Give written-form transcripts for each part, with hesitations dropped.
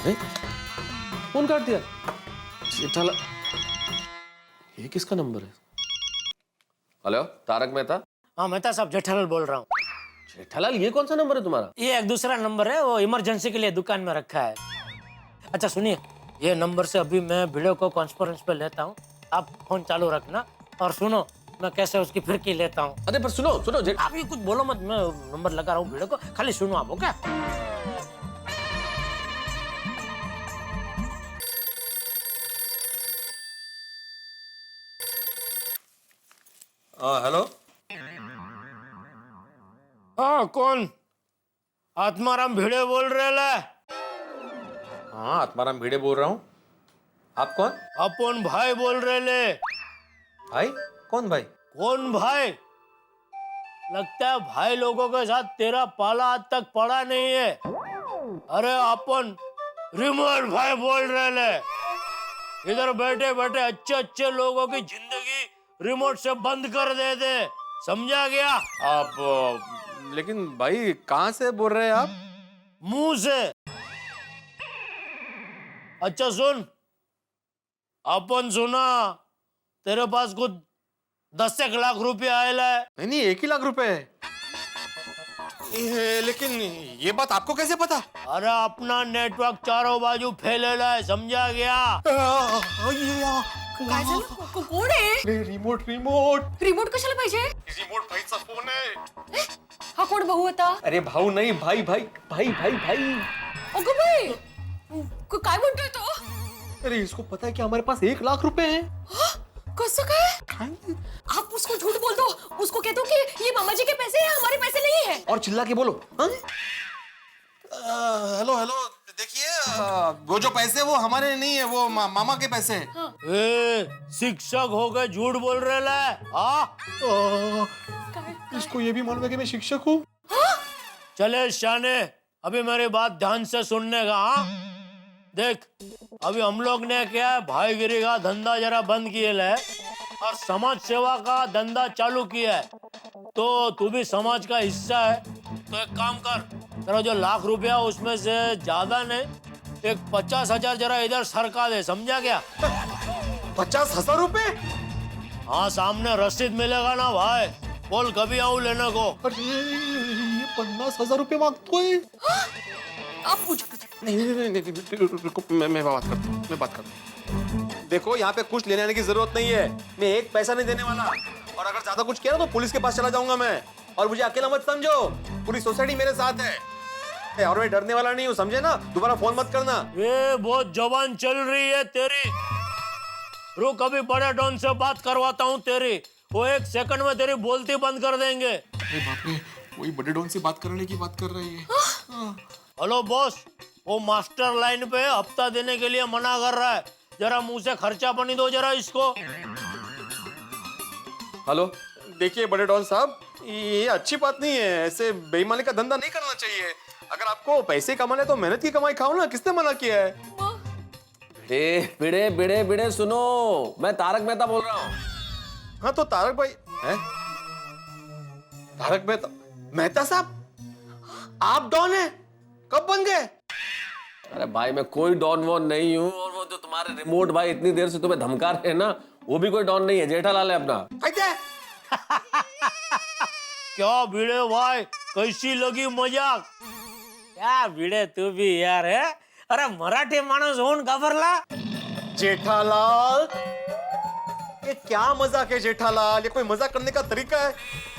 नहीं, फोन काट दिया। जेठालाल, ये किसका नंबर है? हेलो, तारक मेहता। हाँ मेहता साहब, जेठालाल बोल रहा हूँ। जेठालाल, ये कौन सा नंबर है तुम्हारा? ये एक दूसरा नंबर है, वो इमरजेंसी के लिए दुकान में रखा है। अच्छा सुनिए, ये नंबर से अभी मैं वीडियो को कॉन्फ्रेंस पे लेता हूँ, आप फोन चालू रखना। और सुनो, मैं कैसे उसकी फिरकी लेता हूँ। अरे पर सुनो सुनो, आप ये कुछ बोलो मत, मैं नंबर लगा रहा हूँ वीडियो को, खाली सुनो आप। ओके? हेलो। हाँ कौन? आत्माराम भिड़े बोल रहे ले? हाँ, आत्माराम भिड़े बोल रहा हूँ। आप कौन? अपन भाई बोल रहे ले। भाई? कौन भाई? कौन भाई? लगता है भाई लोगों के साथ तेरा पाला आज तक पड़ा नहीं है। अरे अपन रिमोट भाई बोल रहे ले। इधर बैठे बैठे अच्छे अच्छे लोगों की जिंदगी रिमोट से बंद कर दे दे, समझा गया? आप लेकिन भाई कहाँ से बोल रहे हैं आप? मुंह से। अच्छा सुन, अपन सुना तेरे पास कुछ 10 लाख रुपए आएला है। नहीं नहीं, 1 ही लाख रुपए है। लेकिन ये बात आपको कैसे पता? अरे अपना नेटवर्क चारों बाजू फैलेला है, समझा गया? काय झालं? कोण आहे? रिमोट रिमोट रिमोट कशाला पाहिजे? रिमोट भाईचा फोन है। हा कोण भाऊ होता? अरे भाऊ नहीं, भाई भाई भाई भाई भाई। अगं बाई, काय म्हणतोय तो? अरे इसको पता है कि हमारे पास 1 लाख रुपए हैं। कसं काय? आप उसको झूठ बोल दो, उसको कह दो कि ये मामा जी के पैसे हैं, हमारे पैसे नहीं है। और चिल्ला के बोलो। हेलो हेलो, देखिए वो जो पैसे वो हमारे नहीं है, वो मामा के पैसे हैं। ए, शिक्षक हो गए झूठ बोल रहे ले? हाँ? इसको ये भी मालूम है कि मैं शिक्षक हूँ। चले शाने, अभी मेरी बात ध्यान से सुनने का। हाँ देख, अभी हम लोग ने क्या है, भाईगिरी का धंधा जरा बंद किए है और समाज सेवा का धंधा चालू किया है। तो तू भी समाज का हिस्सा है, तो एक काम कर, तेरा जो लाख रुपया उसमें से ज्यादा नहीं, एक 50,000 जरा इधर सरका दे, समझा क्या? 50,000 रुपए? हाँ सामने रसीद मिलेगा ना भाई, बोल कभी आऊं लेने को। अरे ये 50,000 रुपए मांगतो है। आप पूछो। नहीं, रुको, मैं बात करता हूँ, मैं बात करता हूँ। देखो यहाँ पे कुछ लेने आने की जरूरत नहीं है, मैं 1 पैसा नहीं देने वाला। और अगर ज्यादा कुछ किया ना तो पुलिस के पास चला जाऊंगा मैं। और मुझे अकेला मत समझो, पूरी सोसाइटी मेरे साथ है और मैं डरने वाला नहीं हूँ, समझे ना? दोबारा फोन मत करना। ये बहुत जवान चल रही है तेरी। रुक, अभी बड़े डॉन से बात करवाता हूँ तेरी, वो 1 सेकंड में तेरी बोलती बंद कर देंगे। अरे बाप रे, वही बड़े डॉन से बात करने की बात कर रही है। हेलो बॉस, वो मास्टर लाइन पे हफ्ता देने के लिए मना कर रहा है, जरा मुंह से खर्चा पानी दो जरा इसको। हेलो, देखिए बड़े डॉन साहब, ये अच्छी बात नहीं है, ऐसे बेईमानी का धंधा नहीं करना चाहिए। अगर आपको पैसे कमाने तो मेहनत की कमाई खाओ ना, किसने मना किया है? भिड़े भिड़े भिड़े भिड़े सुनो, मैं तारक मेहता बोल रहा हूँ। हाँ तो तारक भाई हैं? तारक मेहता? मेहता साहब, आप डॉन हैं? कब बन गए? अरे भाई मैं कोई डॉन वॉन नहीं हूँ, और वो जो तुम्हारे रिमोट भाई इतनी देर से तुम्हें धमका रहे हैं ना, वो भी कोई डॉन नहीं है, जेठालाल है अपना। क्या भिड़े भाई, कैसी लगी मजाक? क्या भिड़े तू भी यार है? अरे मराठी माणूस होऊन घाबरला? जेठालाल, ये क्या मजाक है जेठालाल? ये कोई मजाक करने का तरीका है?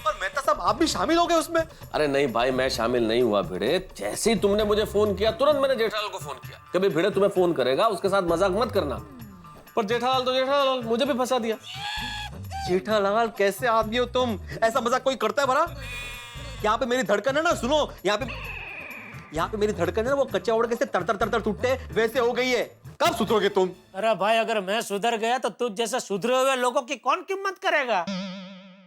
और मेहता साहब आप भी शामिल हो गए उसमें? अरे नहीं भाई, मैं शामिल नहीं हुआ भिड़े। जैसे ही तुमने मुझे फोन किया, तुरंत मैंने जेठालाल को फोन किया। कभी भिड़े तुम्हें फोन करेगा, उसके साथ मजाक मत करना। पर जेठालाल तो जेठालाल, मुझे भी फंसा दिया। जेठालाल कैसे आदमी हो तुम? ऐसा मजाक कोई करता है भला? यहाँ पे मेरी धड़कन है ना, सुनो, यहाँ पे मेरी धड़कन है ना, वो कच्चे ओड़ कैसे तर तर तर तर टूटते वैसे हो गई है। कब सुधरोगे तुम? अरे भाई, अगर मैं सुधर गया तो तुझ जैसे सुधरे हुए लोगों की कौन कीमत करेगा?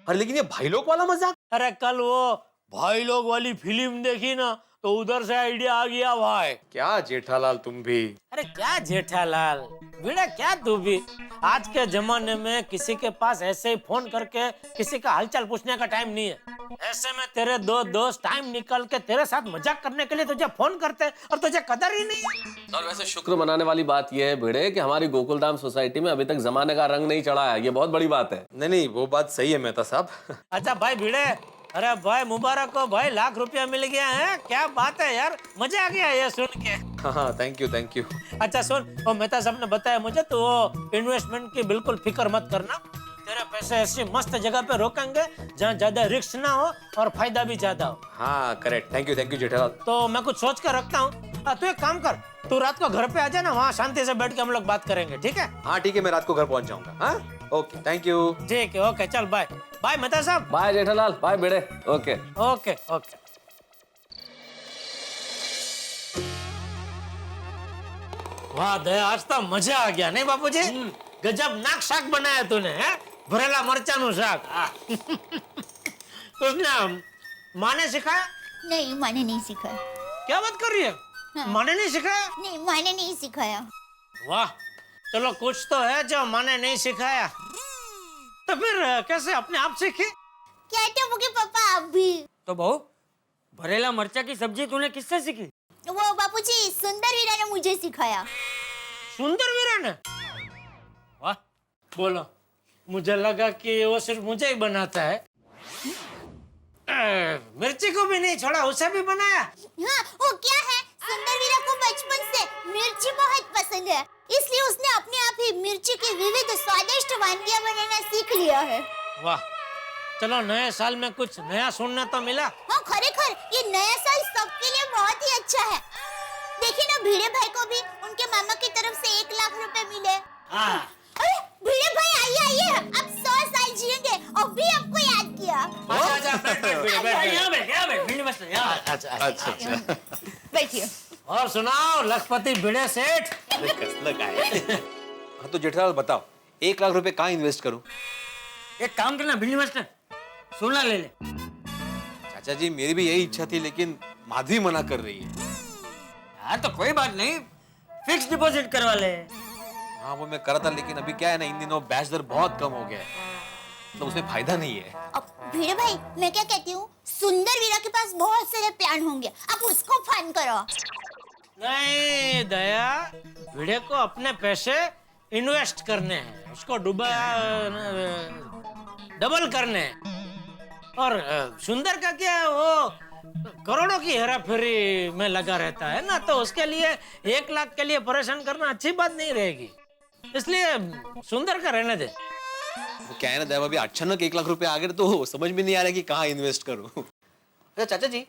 अरे लेकिन ये भाई लोग वाला मजाक? अरे कल वो भाई लोग वाली फिल्म देखी ना, तो उधर से आइडिया आ गया भाई। क्या जेठालाल तुम भी? अरे क्या जेठालाल, भिड़ा क्या तू भी? आज के जमाने में किसी के पास ऐसे ही फोन करके किसी का हालचाल पूछने का टाइम नहीं है। ऐसे में तेरे दो दोस्त टाइम निकाल के तेरे साथ मजाक करने के लिए तुझे फोन करते हैं और तुझे कदर ही नहीं है। और वैसे शुक्र मनाने वाली बात यह है भिड़े कि हमारी गोकुलधाम सोसाइटी में अभी तक जमाने का रंग नहीं चढ़ा है। ये बहुत बड़ी बात है। नहीं नहीं, वो बात सही है मेहता साहब। अच्छा भाई भिड़े, अरे भाई मुबारक हो भाई, ₹1,00,000 मिल गया है। क्या बात है यार, मजा आ गया ये सुन के। हाँ, थैंक यू थैंक यू। अच्छा सुन, वो मेहता साहब ने बताया मुझे, तो वो इन्वेस्टमेंट की बिल्कुल फिक्र मत करना। तेरे पैसे ऐसी मस्त जगह पे रोकेंगे जहाँ ज्यादा रिस्क ना हो और फायदा भी ज्यादा हो। हाँ करेक्ट, थैंक यू जेठालाल। तो मैं कुछ सोच कर रखता हूँ। तू एक काम कर, तू रात को घर पे आ जाना, वहाँ शांति से बैठ के हम लोग बात करेंगे, ठीक है? हाँ ठीक है, मैं रात को घर पहुंच जाऊंगा। हाँ ओके, थैंक यू। ठीक है, ओके, चल बाय बाय मेहता साहब। Bye Jethalal, bye Bhide. Okay okay okay. वाह दया, आज तो मजा आ गया नहीं बापूजी? गजब नाक शाक बनाया तूने, है? भरेला मरचाનું શાક। उसने माँ ने सिखाया? नहीं, मैंने नहीं सिखाया। क्या बात कर रही है? हाँ। माँ ने नहीं सिखाया? नहीं, मैंने नहीं सिखाया। वाह, चलो कुछ तो है जो माँ ने नहीं सिखाया। तो फिर कैसे अपने आप सीखी? कहते होगे पापा आप भी। तो बहू, भरेला मरचा की सब्जी तूने किससे सीखी? वो बापूजी सुंदर वीरा ने मुझे सिखाया। सुंदर वीरा ने? वाह, बोलो, मुझे लगा कि वो सिर्फ मुझे ही बनाता है। मिर्ची को भी नहीं छोड़ा, उसे भी बनाया। हाँ, वो क्या है, सुंदर वीरा को बचपन से मिर्ची बहुत पसंद है, इसलिए उसने अपने आप ही मिर्ची की विविध स्वादिष्ट वानगियां बनाना सीख लिया है। वाह, चलो नए साल में कुछ नया सुनने तो मिला। हाँ खरेखर, ये नया साल सबके लिए बहुत ही अच्छा है। देखिए ना, भिड़े भाई को भी उनके मामा की तरफ से 1,00,000 रुपए मिले। अरे भिड़े भाई आइए आइए, अब 100 साल जिएंगे और भी आपको याद किया। अच्छा। बैठिए। और सुनाओ लखपति भिड़े सेठ। हाँ तो जेठालाल बताओ, 1,00,000 रुपए कहाँ इन्वेस्ट करूँ? एक काम करना भिंडी मास्टर, सोना ले ले। चाचा जी मेरी भी यही इच्छा थी, लेकिन माधवी मना कर रही है। हाँ तो कोई बात नहीं, फिक्स डिपॉजिट करवा ले। हाँ वो मैं करा था, लेकिन अभी क्या है ना, इन दिनों ब्याज दर बहुत कम हो गया है, तो उसमें फायदा नहीं है। अब भिड़े भाई, मैं क्या कहती हूँ, सुंदर वीरा के पास बहुत सारे प्लान होंगे, आप उसको फन करो। नहीं दया, भिड़े को अपने पैसे इन्वेस्ट करने हैं, उसको डबल करने हैं। और सुंदर का क्या है, वो करोड़ों की हेराफेरी में लगा रहता है ना, तो उसके लिए 1,00,000 के लिए परेशान करना अच्छी बात नहीं रहेगी, इसलिए सुंदर का रहने दे। वो क्या है ना देव, अभी अचानक 1,00,000 रुपए आ गए तो समझ में नहीं आ रहा कि कहाँ इन्वेस्ट करूँ। अच्छा चाचा जी,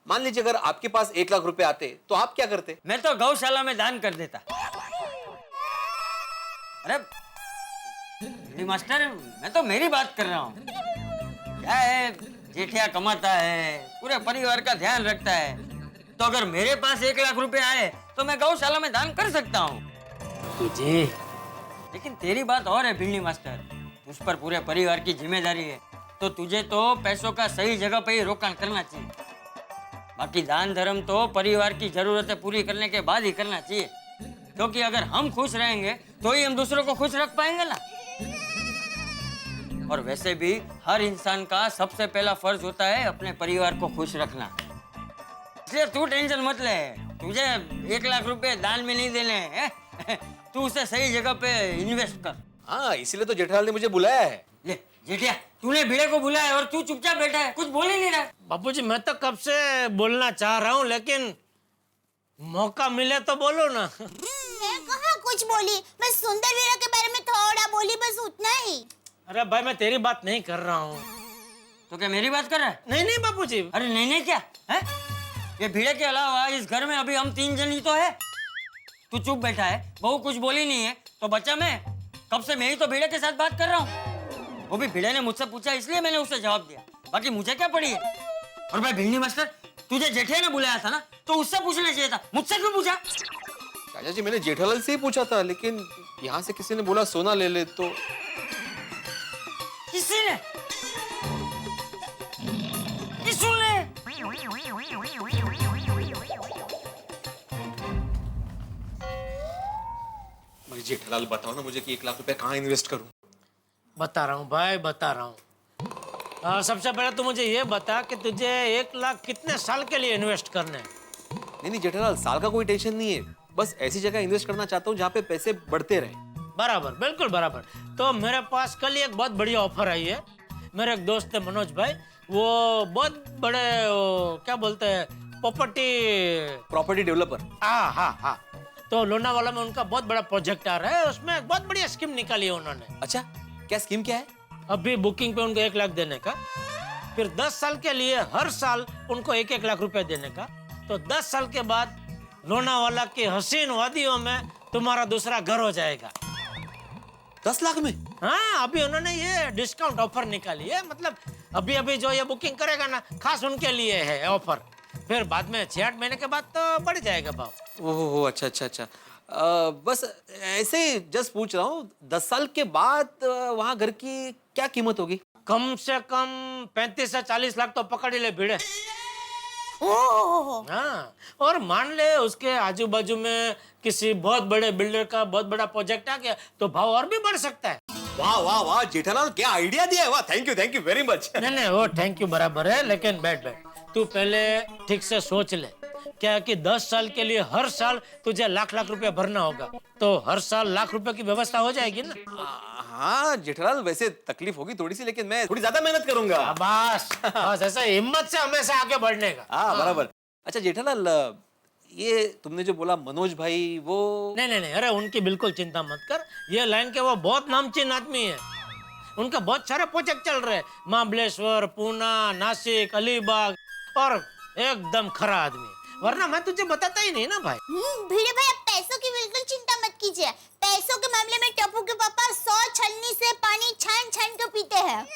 मान लीजिए अगर आपके पास 1,00,000 रुपए आते तो आप क्या करते? मैं तो गौशाला में दान कर देता। अरे भिंडी मास्टर, मैं तो मेरी बात कर रहा हूँ। क्या है, जेठिया कमाता है, पूरे परिवार का ध्यान रखता है, तो अगर मेरे पास 1,00,000 रुपए आए तो मैं गौशाला में दान कर सकता हूँ। जी, लेकिन तेरी बात और है भिंडी मास्टर, उस पर पूरे परिवार की जिम्मेदारी है, तो तुझे तो पैसों का सही जगह पे ही रोकाण करना चाहिए। बाकी दान धर्म तो परिवार की जरूरतें पूरी करने के बाद ही करना चाहिए, क्योंकि अगर हम खुश रहेंगे तो ही हम दूसरों को खुश रख पाएंगे ना। और वैसे भी हर इंसान का सबसे पहला फर्ज होता है अपने परिवार को खुश रखना। इसलिए तू टेंशन मत ले, तुझे 1,00,000 रुपए दान में नहीं देने हैं, तू उसे सही जगह पे इन्वेस्ट कर। हाँ इसीलिए तो जेठालाल ने मुझे बुलाया है। ले जेठिया, तूने भिड़े को बुलाया और तू चुपचाप बैठा है, कुछ बोल ही नहीं रहा। बापूजी मैं तो कब से बोलना चाह रहा हूँ, लेकिन मौका मिले तो बोलो ना। मैं कहाँ कुछ बोली, मैं सुंदर वीरा के बारे में थोड़ा बोली, बस उतना ही। अरे भाई मैं तेरी बात नहीं कर रहा हूँ। तो क्या मेरी बात कर रहा है? नहीं नहीं बापूजी। अरे नहीं नहीं क्या है, ये भिड़े के अलावा इस घर में अभी हम 3 जन ही तो है। तू चुप बैठा है, बहू कुछ बोली नहीं है, तो बच्चा मैं कब से मैं ही तो भिड़े के साथ बात कर रहा हूँ। वो भी भिड़े ने मुझसे पूछा इसलिए मैंने उसे जवाब दिया, बाकी मुझे क्या पड़ी है। और भाई भिंडी मास्टर, तुझे जेठिया ने बुलाया था ना, तो उससे पूछना चाहिए था, मुझसे क्यों पूछा? चाचा जी मैंने जेठालाल से ही पूछा था, लेकिन यहाँ से किसी ने बोला सोना ले ले, तो किसी ने? किसने? भाई जेठालाल बताओ ना मुझे कि 1,00,000 रुपए कहाँ इन्वेस्ट करूँ? बता रहा हूँ भाई, बता रहा हूँ। सबसे पहले तो मुझे ये बता कि तुझे 1 लाख कितने साल के लिए इन्वेस्ट करने हैं? नहीं जेठालाल, साल का कोई टेंशन नहीं है, बस ऐसी जगह इन्वेस्ट करना चाहता हूँ जहाँ पे पैसे बढ़ते रहे। बराबर, बिल्कुल बराबर। तो मेरे पास कल ही एक बहुत बढ़िया ऑफर आई है। मेरे एक दोस्त है मनोज भाई, वो बहुत बड़े क्या बोलते हैं प्रॉपर्टी डेवलपर। हाँ हाँ हाँ। तो लोनावाला में उनका बहुत बड़ा प्रोजेक्ट आ रहा है, उसमें एक बहुत बढ़िया स्कीम निकाली है उन्होंने। अच्छा, क्या स्कीम क्या है? अभी बुकिंग पे उनको 1 लाख देने का, फिर 10 साल के लिए हर साल उनको 1-1 लाख रुपए देने का। तो 10 साल के बाद लोनावाला की हसीन वादियों में तुम्हारा दूसरा घर हो जाएगा। 10 लाख में? हाँ, अभी उन्होंने ये डिस्काउंट ऑफर निकाली है। मतलब अभी अभी जो ये बुकिंग करेगा ना, खास उनके लिए है ऑफर। फिर बाद में 6-8 महीने के बाद तो बढ़ जाएगा भाव। ओहो, अच्छा अच्छा अच्छा। बस ऐसे जस्ट पूछ रहा हूँ, 10 साल के बाद वहाँ घर की क्या कीमत होगी? कम से कम 35 से 40 लाख तो पकड़ ही ले भिड़े। ओह, हाँ, और मान ले उसके आजू बाजू में किसी बहुत बड़े बिल्डर का बहुत बड़ा प्रोजेक्ट आ गया तो भाव और भी बढ़ सकता है। वाह वाह वाह जेठालाल, क्या आइडिया दिया है, वाह, थैंक यू वेरी मच। नहीं वो थैंक यू बराबर है, लेकिन बैठ तू पहले ठीक से सोच ले। क्या कि 10 साल के लिए हर साल तुझे लाख रुपए भरना होगा, तो हर साल लाख रुपए की व्यवस्था हो जाएगी ना। हाँ जेठालाल, वैसे तकलीफ होगी थोड़ी सी, लेकिन मैं थोड़ी ज्यादा मेहनत करूंगा। बस ऐसा हिम्मत से हमेशा आगे बढ़ने का। हाँ बराबर। अच्छा जेठालाल, ये तुमने जो बोला मनोज भाई, वो नहीं, अरे उनकी बिल्कुल चिंता मत कर। ये लाइन के वो बहुत नामचीन आदमी है। उनका बहुत सारे प्रोजेक्ट चल रहे हैं, महाबलेश्वर, पूना, नासिक, अलीबाग, और एकदम खरा आदमी। वरना मैं तुझे बताता ही नहीं ना भाई। भिड़े भाई, आप पैसों की बिल्कुल चिंता मत कीजिए। पैसों के मामले में टप्पू के पापा 100 छलनी से पानी छान छान के पीते हैं।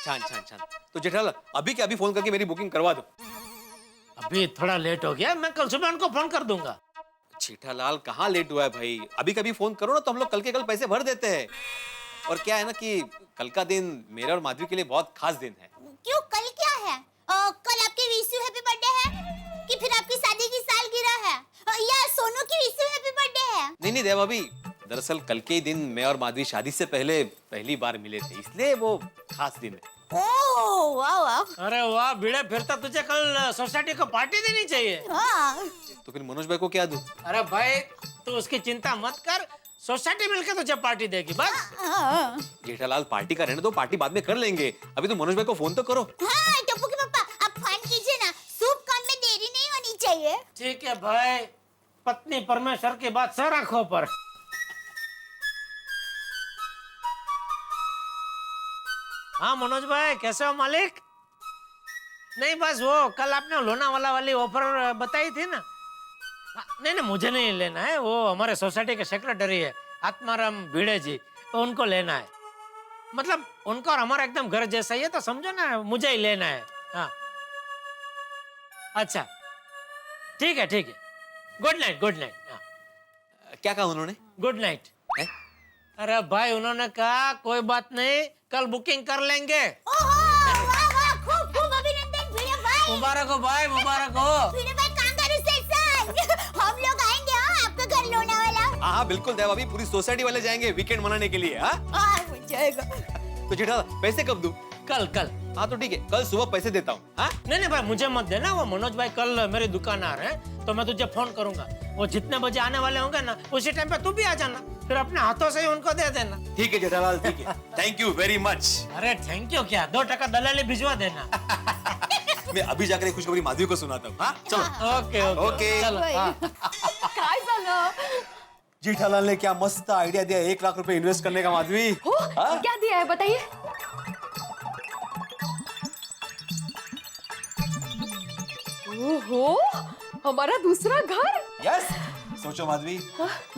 छान। तो जेठालाल, अभी के अभी फोन करके मेरी बुकिंग करवा दो। अभी थोड़ा लेट हो गया, मैं कल सुबह उनको फोन कर दूंगा। जेठालाल, कहाँ लेट हुआ है भाई? अभी कभी फोन करो ना, तो हम लोग कल के कल पैसे भर देते हैं। और क्या है ना कि कल का दिन मेरे और माधवी के लिए बहुत खास दिन है। क्यों, कल क्या है? कल आपकी विशु हैप्पी बर्थडे है कि फिर आपकी शादी की सालगिरह है, या सोनू की विशु हैप्पी बर्थडे है? नहीं देवा भाभी, दरअसल कल के ही दिन मैं और माधवी शादी से पहले पहली बार मिले थे, इसलिए वो खास दिन है। ओह वाह वाह। अरे वाह भिड़े, फिर तो तुझे कल सोसाइटी को पार्टी देनी चाहिए। हाँ। तो फिर मनोज भाई को क्या दूं? अरे भाई तू उसकी चिंता मत कर, सोसाइटी मिलकर तुझे पार्टी देगी बस। जेठालाल, पार्टी का रहने दो, पार्टी बाद में कर लेंगे। अभी तो मनोज भाई को फोन तो करो। हाँ, टप्पू के पापा, आप फोन कीजिए ना, शुभ काम में देरी नहीं होनी चाहिए। ठीक है भाई, पत्नी परमेश्वर की बात सर आंखों पर। हाँ मनोज भाई, कैसे हो मालिक? नहीं बस वो कल आपने लोनावाला वाली ऑफर बताई थी ना। नहीं मुझे नहीं लेना है, वो हमारे सोसाइटी के सेक्रेटरी है आत्माराम भिड़े जी, तो उनको लेना है। मतलब उनका और हमारा एकदम घर जैसा ही है, तो समझो ना, मुझे ही लेना है। हाँ अच्छा ठीक है। Good night. क्या कहा उन्होंने? Good night. अरे भाई उन्होंने कहा कोई बात नहीं, कल बुकिंग कर लेंगे। वाह वाह, खूब अभिनंदन भिड़े भाई। मुबारक हो भाई, मुबारक हो। भिड़े भाई, कांगारू हम लोग आएंगे आपका घर लोनावाला। हाँ बिल्कुल देवा भाभी, पूरी सोसाइटी वाले जाएंगे वीकेंड मनाने के लिए। हाँ जाएगा। तो जेठालाल, पैसे कब दूं? कल। हाँ तो ठीक है, कल सुबह पैसे देता हूँ। हाँ नहीं भाई मुझे मत देना, वो मनोज भाई कल मेरी दुकान आ रहे हैं, तो मैं तुझे फोन करूंगा। वो जितने बजे आने वाले होंगे ना, उसी टाइम पे तू भी आ जाना, फिर अपने हाथों से ही उनको दे देना। ठीक है जेठालाल, ठीक है। Thank you very much. अरे थैंक यू क्या, 2 टका दलाली भिजवा देना। मैं अभी जाकर एक खुशखबरी माधवी को सुनाता हूँ। हाँ चलो। ओके चलो। काय झालं? जेठालाल ने क्या मस्त आइडिया दिया, 1 लाख रुपए इन्वेस्ट करने का। माधवी, हो, क्या दिया है बताइए? ओहो, हमारा दूसरा घर। यस, सोचो माधवी,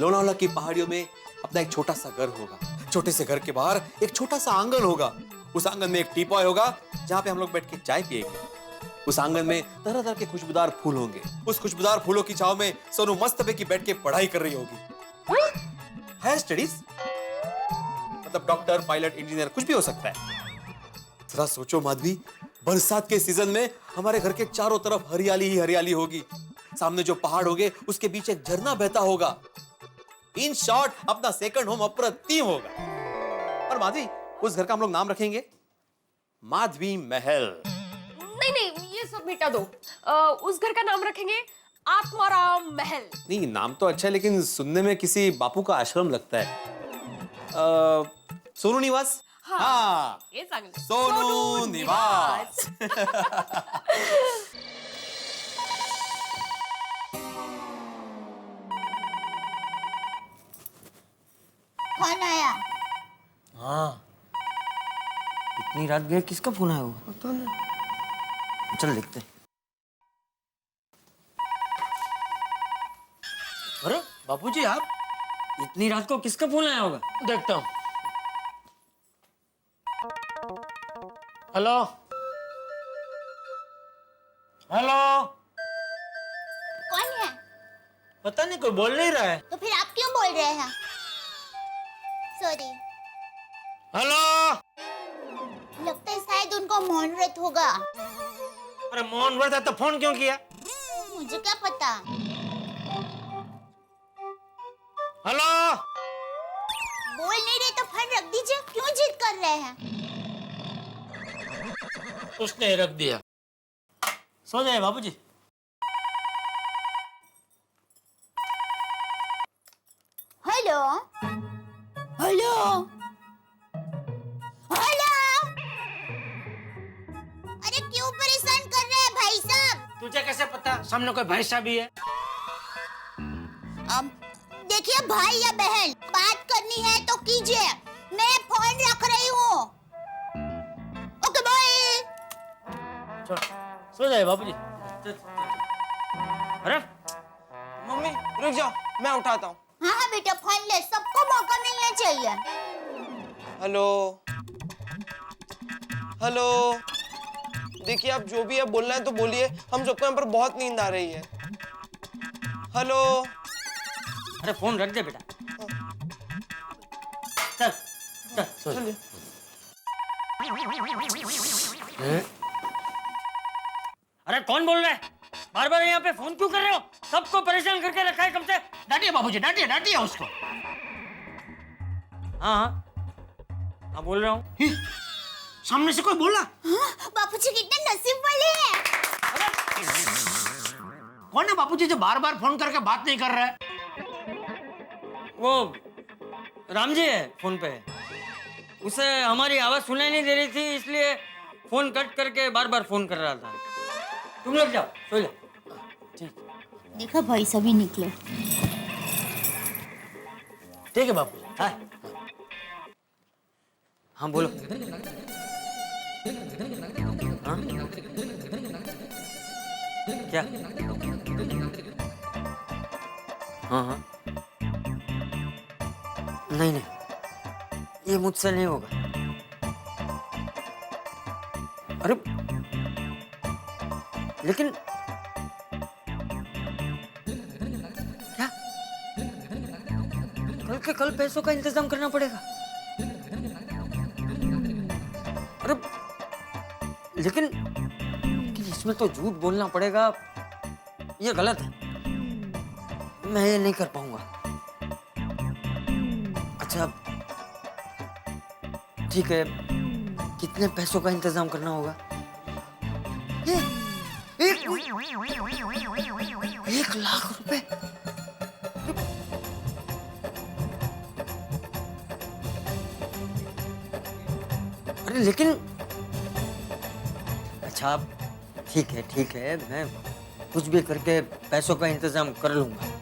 लोनावाला की पहाड़ियों में अपना एक छोटा सा घर होगा। छोटे से घर के बाहर एक छोटा सा आंगन होगा। उस आंगन में एक टीपॉय होगा जहाँ पे हम लोग बैठ के चाय पिएंगे। उस आंगन में तरह तरह के खुशबूदार फूल होंगे। उस खुशबूदार फूलों की छाव में सोनू मस्त पैकी बैठ के पढ़ाई कर रही होगी। हायर स्टडीज, मतलब डॉक्टर, पायलट, इंजीनियर, कुछ भी हो सकता है। जरा सोचो माधवी, बरसात के सीजन में हमारे घर के चारों तरफ हरियाली ही हरियाली होगी। सामने जो पहाड़ होंगे उसके बीच एक झरना बहता होगा। इन शॉर्ट, अपना सेकंड होम अप्रतिम होगा। और माधवी, उस घर का हम लोग नाम रखेंगे माधवी महल। नहीं नहीं, ये सब मिटा दो। उस घर का नाम रखेंगे आत्माराम महल। नहीं, नाम तो अच्छा है लेकिन सुनने में किसी बापू का आश्रम लगता है। सोनू निवास। हाँ, ये चांगलं। सोनू निवास। कौन आया? हाँ, इतनी रात गए किसका फोन आया वो? पता नहीं। चल देखते हैं। अरे बापूजी आप? इतनी रात को किसका फोन आया होगा? देखता हूँ। हेलो हेलो, कौन है? पता नहीं, कोई बोल नहीं रहा है। तो फिर आप क्यों बोल रहे हैं? सॉरी। हेलो, लगता है शायद उनको मौन व्रत होगा। अरे मौन व्रत है तो फोन क्यों किया? मुझे क्या पता। हेलो, बोल नहीं रहे तो फोन रख दीजिए, क्यों जिद कर रहे हैं? उसने रख दिया। सो जाए बापूजी। हेलो हेलो हेलो, अरे क्यों परेशान कर रहे हैं भाई साहब? तुझे कैसे पता सामने कोई भाई साहब भी है? देखिए भाई या बहन, बात करनी है तो कीजिए, मैं फोन रख रही हूँ। Okay bye. सो जाए बापूजी। अरे मम्मी रुक जाओ, मैं उठाता हूँ। हाँ हाँ बेटा, फोन ले, सबको मौका मिलना चाहिए। हेलो हेलो, देखिए आप जो भी है बोलना है तो बोलिए, हम सबको यहाँ पर बहुत नींद आ रही है। हेलो। अरे फोन रख दे बेटा। चल चल सो जा। अरे कौन बोल रहा है? बार बार यहाँ पे फोन क्यों कर रहे हो? सबको परेशान करके रखा है कब से? डांटिए बापूजी, डांटिए डांटिए उसको। हाँ हाँ हाँ बोल रहा हूँ। सामने से कोई बोला? हाँ, बापूजी कितने नसीब वाले हैं। कौन है बापूजी जो बार बार फोन करके बात नहीं कर रहा है? वो राम जी है फोन पे। उसे हमारी आवाज सुनाई नहीं दे रही थी, इसलिए फोन कट करके बार बार फोन कर रहा था। तुम लोग जाओ, सो जाओ। ठीक देखा भाई सभी निकले। ठीक है बापू। हाँ हाँ बोलो। हाँ क्या? हाँ हाँ नहीं नहीं, ये मुझसे नहीं होगा। अरे लेकिन क्या? कल के कल पैसों का इंतजाम करना पड़ेगा। अरे लेकिन इसमें तो झूठ बोलना पड़ेगा, ये गलत है। मैं ये नहीं कर पाऊंगा। अच्छा ठीक है, कितने पैसों का इंतजाम करना होगा? एक लाख रुपए? अरे लेकिन अच्छा ठीक है, मैं कुछ भी करके पैसों का इंतजाम कर लूंगा।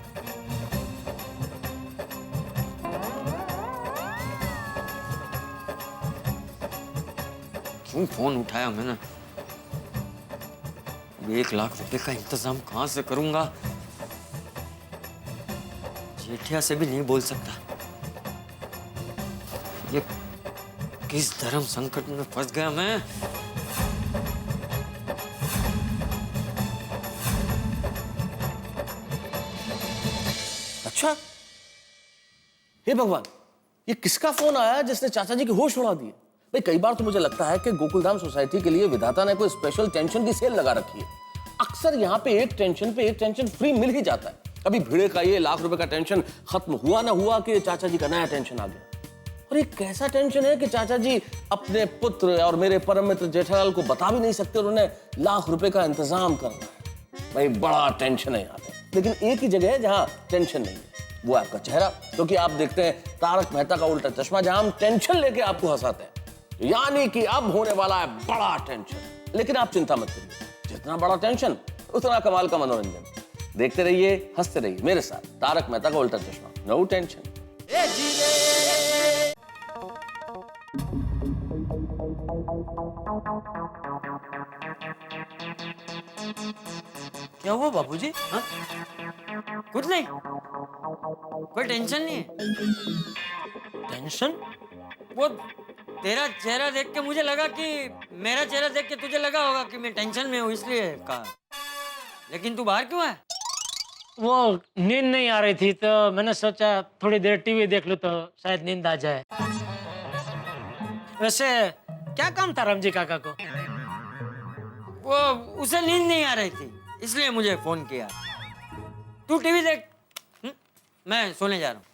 क्यों फोन उठाया मैंने? 1 लाख रुपए का इंतजाम कहां से करूंगा? जेठिया से भी नहीं बोल सकता। ये किस धर्म संकट में फंस गया मैं। अच्छा, हे भगवान, ये किसका फोन आया जिसने चाचा जी के होश उड़ा दिए? भाई कई बार तो मुझे लगता है कि गोकुलधाम सोसाइटी के लिए विधाता ने कोई स्पेशल टेंशन की सेल लगा रखी है। अक्सर यहाँ पे एक टेंशन फ्री मिल ही जाता है। कभी भिड़े का ये 1 लाख रुपए का टेंशन खत्म हुआ ना हुआ कि चाचा जी का नया टेंशन आ गया। और ये कैसा टेंशन है कि चाचा जी अपने पुत्र और मेरे परम मित्र जेठालाल को बता भी नहीं सकते और उन्हें लाख रुपए का इंतजाम करना है। भाई बड़ा टेंशन है यहाँ पे, लेकिन एक ही जगह है जहाँ टेंशन नहीं है, वो आपका चेहरा। क्योंकि आप देखते हैं तारक मेहता का उल्टा चश्मा, जहां हम टेंशन लेके आपको हंसाते हैं, यानी कि अब होने वाला है बड़ा टेंशन। लेकिन आप चिंता मत करिए, जितना बड़ा टेंशन उतना कमाल का मनोरंजन। देखते रहिए, हंसते रहिए मेरे साथ तारक मेहता का उल्टा चश्मा। No tension. क्या हुआ बाबूजी? हाँ? कुछ नहीं, कोई टेंशन नहीं है। टेंशन? वो तेरा चेहरा देख के मुझे लगा कि मेरा चेहरा देख के तुझे लगा होगा कि मैं टेंशन में हूँ, इसलिए कहा। लेकिन तू बाहर क्यों है? वो नींद नहीं आ रही थी तो मैंने सोचा थोड़ी देर टीवी देख लूं तो शायद नींद आ जाए। वैसे क्या काम था रामजी काका को? वो उसे नींद नहीं आ रही थी, इसलिए मुझे फोन किया। तू टीवी देख, मैं सोने जा रहा हूँ।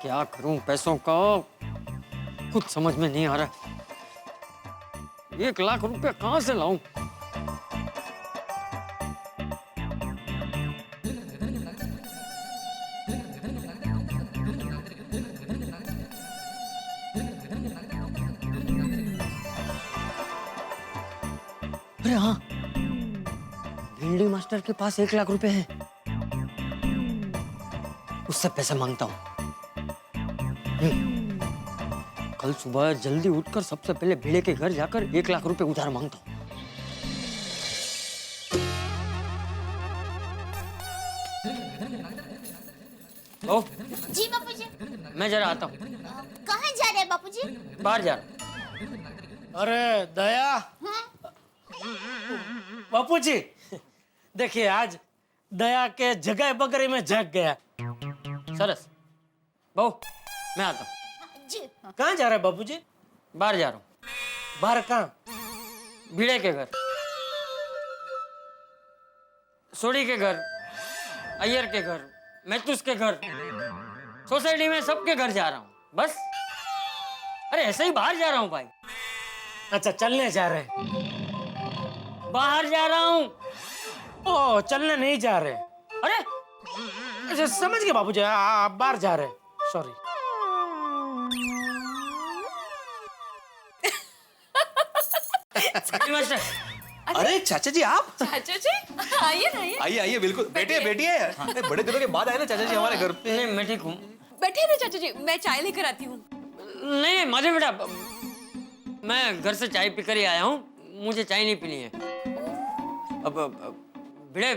क्या करूं पैसों का, कुछ समझ में नहीं आ रहा। 1 लाख रुपए कहां से लाऊं? अरे हाँ, भिंडी मास्टर के पास 1 लाख रुपए हैं। उससे पैसे मांगता हूँ। कल सुबह जल्दी उठकर सबसे पहले भिड़े के घर जाकर 1 लाख रुपए उधार मांगता हूँ। ओ, जी बापूजी। मैं जरा आता हूँ। कहाँ जा रहे हैं बापूजी? बाहर जा रहा। अरे दया, हाँ? बापूजी देखिए आज दया के जगह बगरी में जग गया। सरस, बहू मैं आता हूँ। जी। कहाँ जा रहा है बापूजी? बाहर जा रहा हूँ। बाहर कहाँ? भिड़े के घर, सोडी के घर, अय्यर के घर, मैथुस के घर, सोसाइटी में सबके घर जा रहा हूँ बस। अरे ऐसे ही बाहर जा रहा हूँ भाई। अच्छा चलने जा रहे हैं? बाहर जा रहा हूँ। ओ चलने नहीं जा रहे? अरे अच्छा समझ गए बाबूजी, आप बाहर जा रहे हैं। सॉरी। मास्टर, अरे चाचा जी आप? चाचा जी आइए ना, आइए। आइए आइए, बिल्कुल बैठिए बैठिए। अरे बड़े दिनों के बाद आए ना चाचा जी हमारे घर पे। नहीं मैं ठीक हूँ। बैठिए ना चाचा जी, मैं चाय लेकर आती हूँ। नहीं माधव बेटा, मैं घर से चाय पीकर ही आया हूँ, मुझे चाय नहीं पीनी है। अब भिड़े,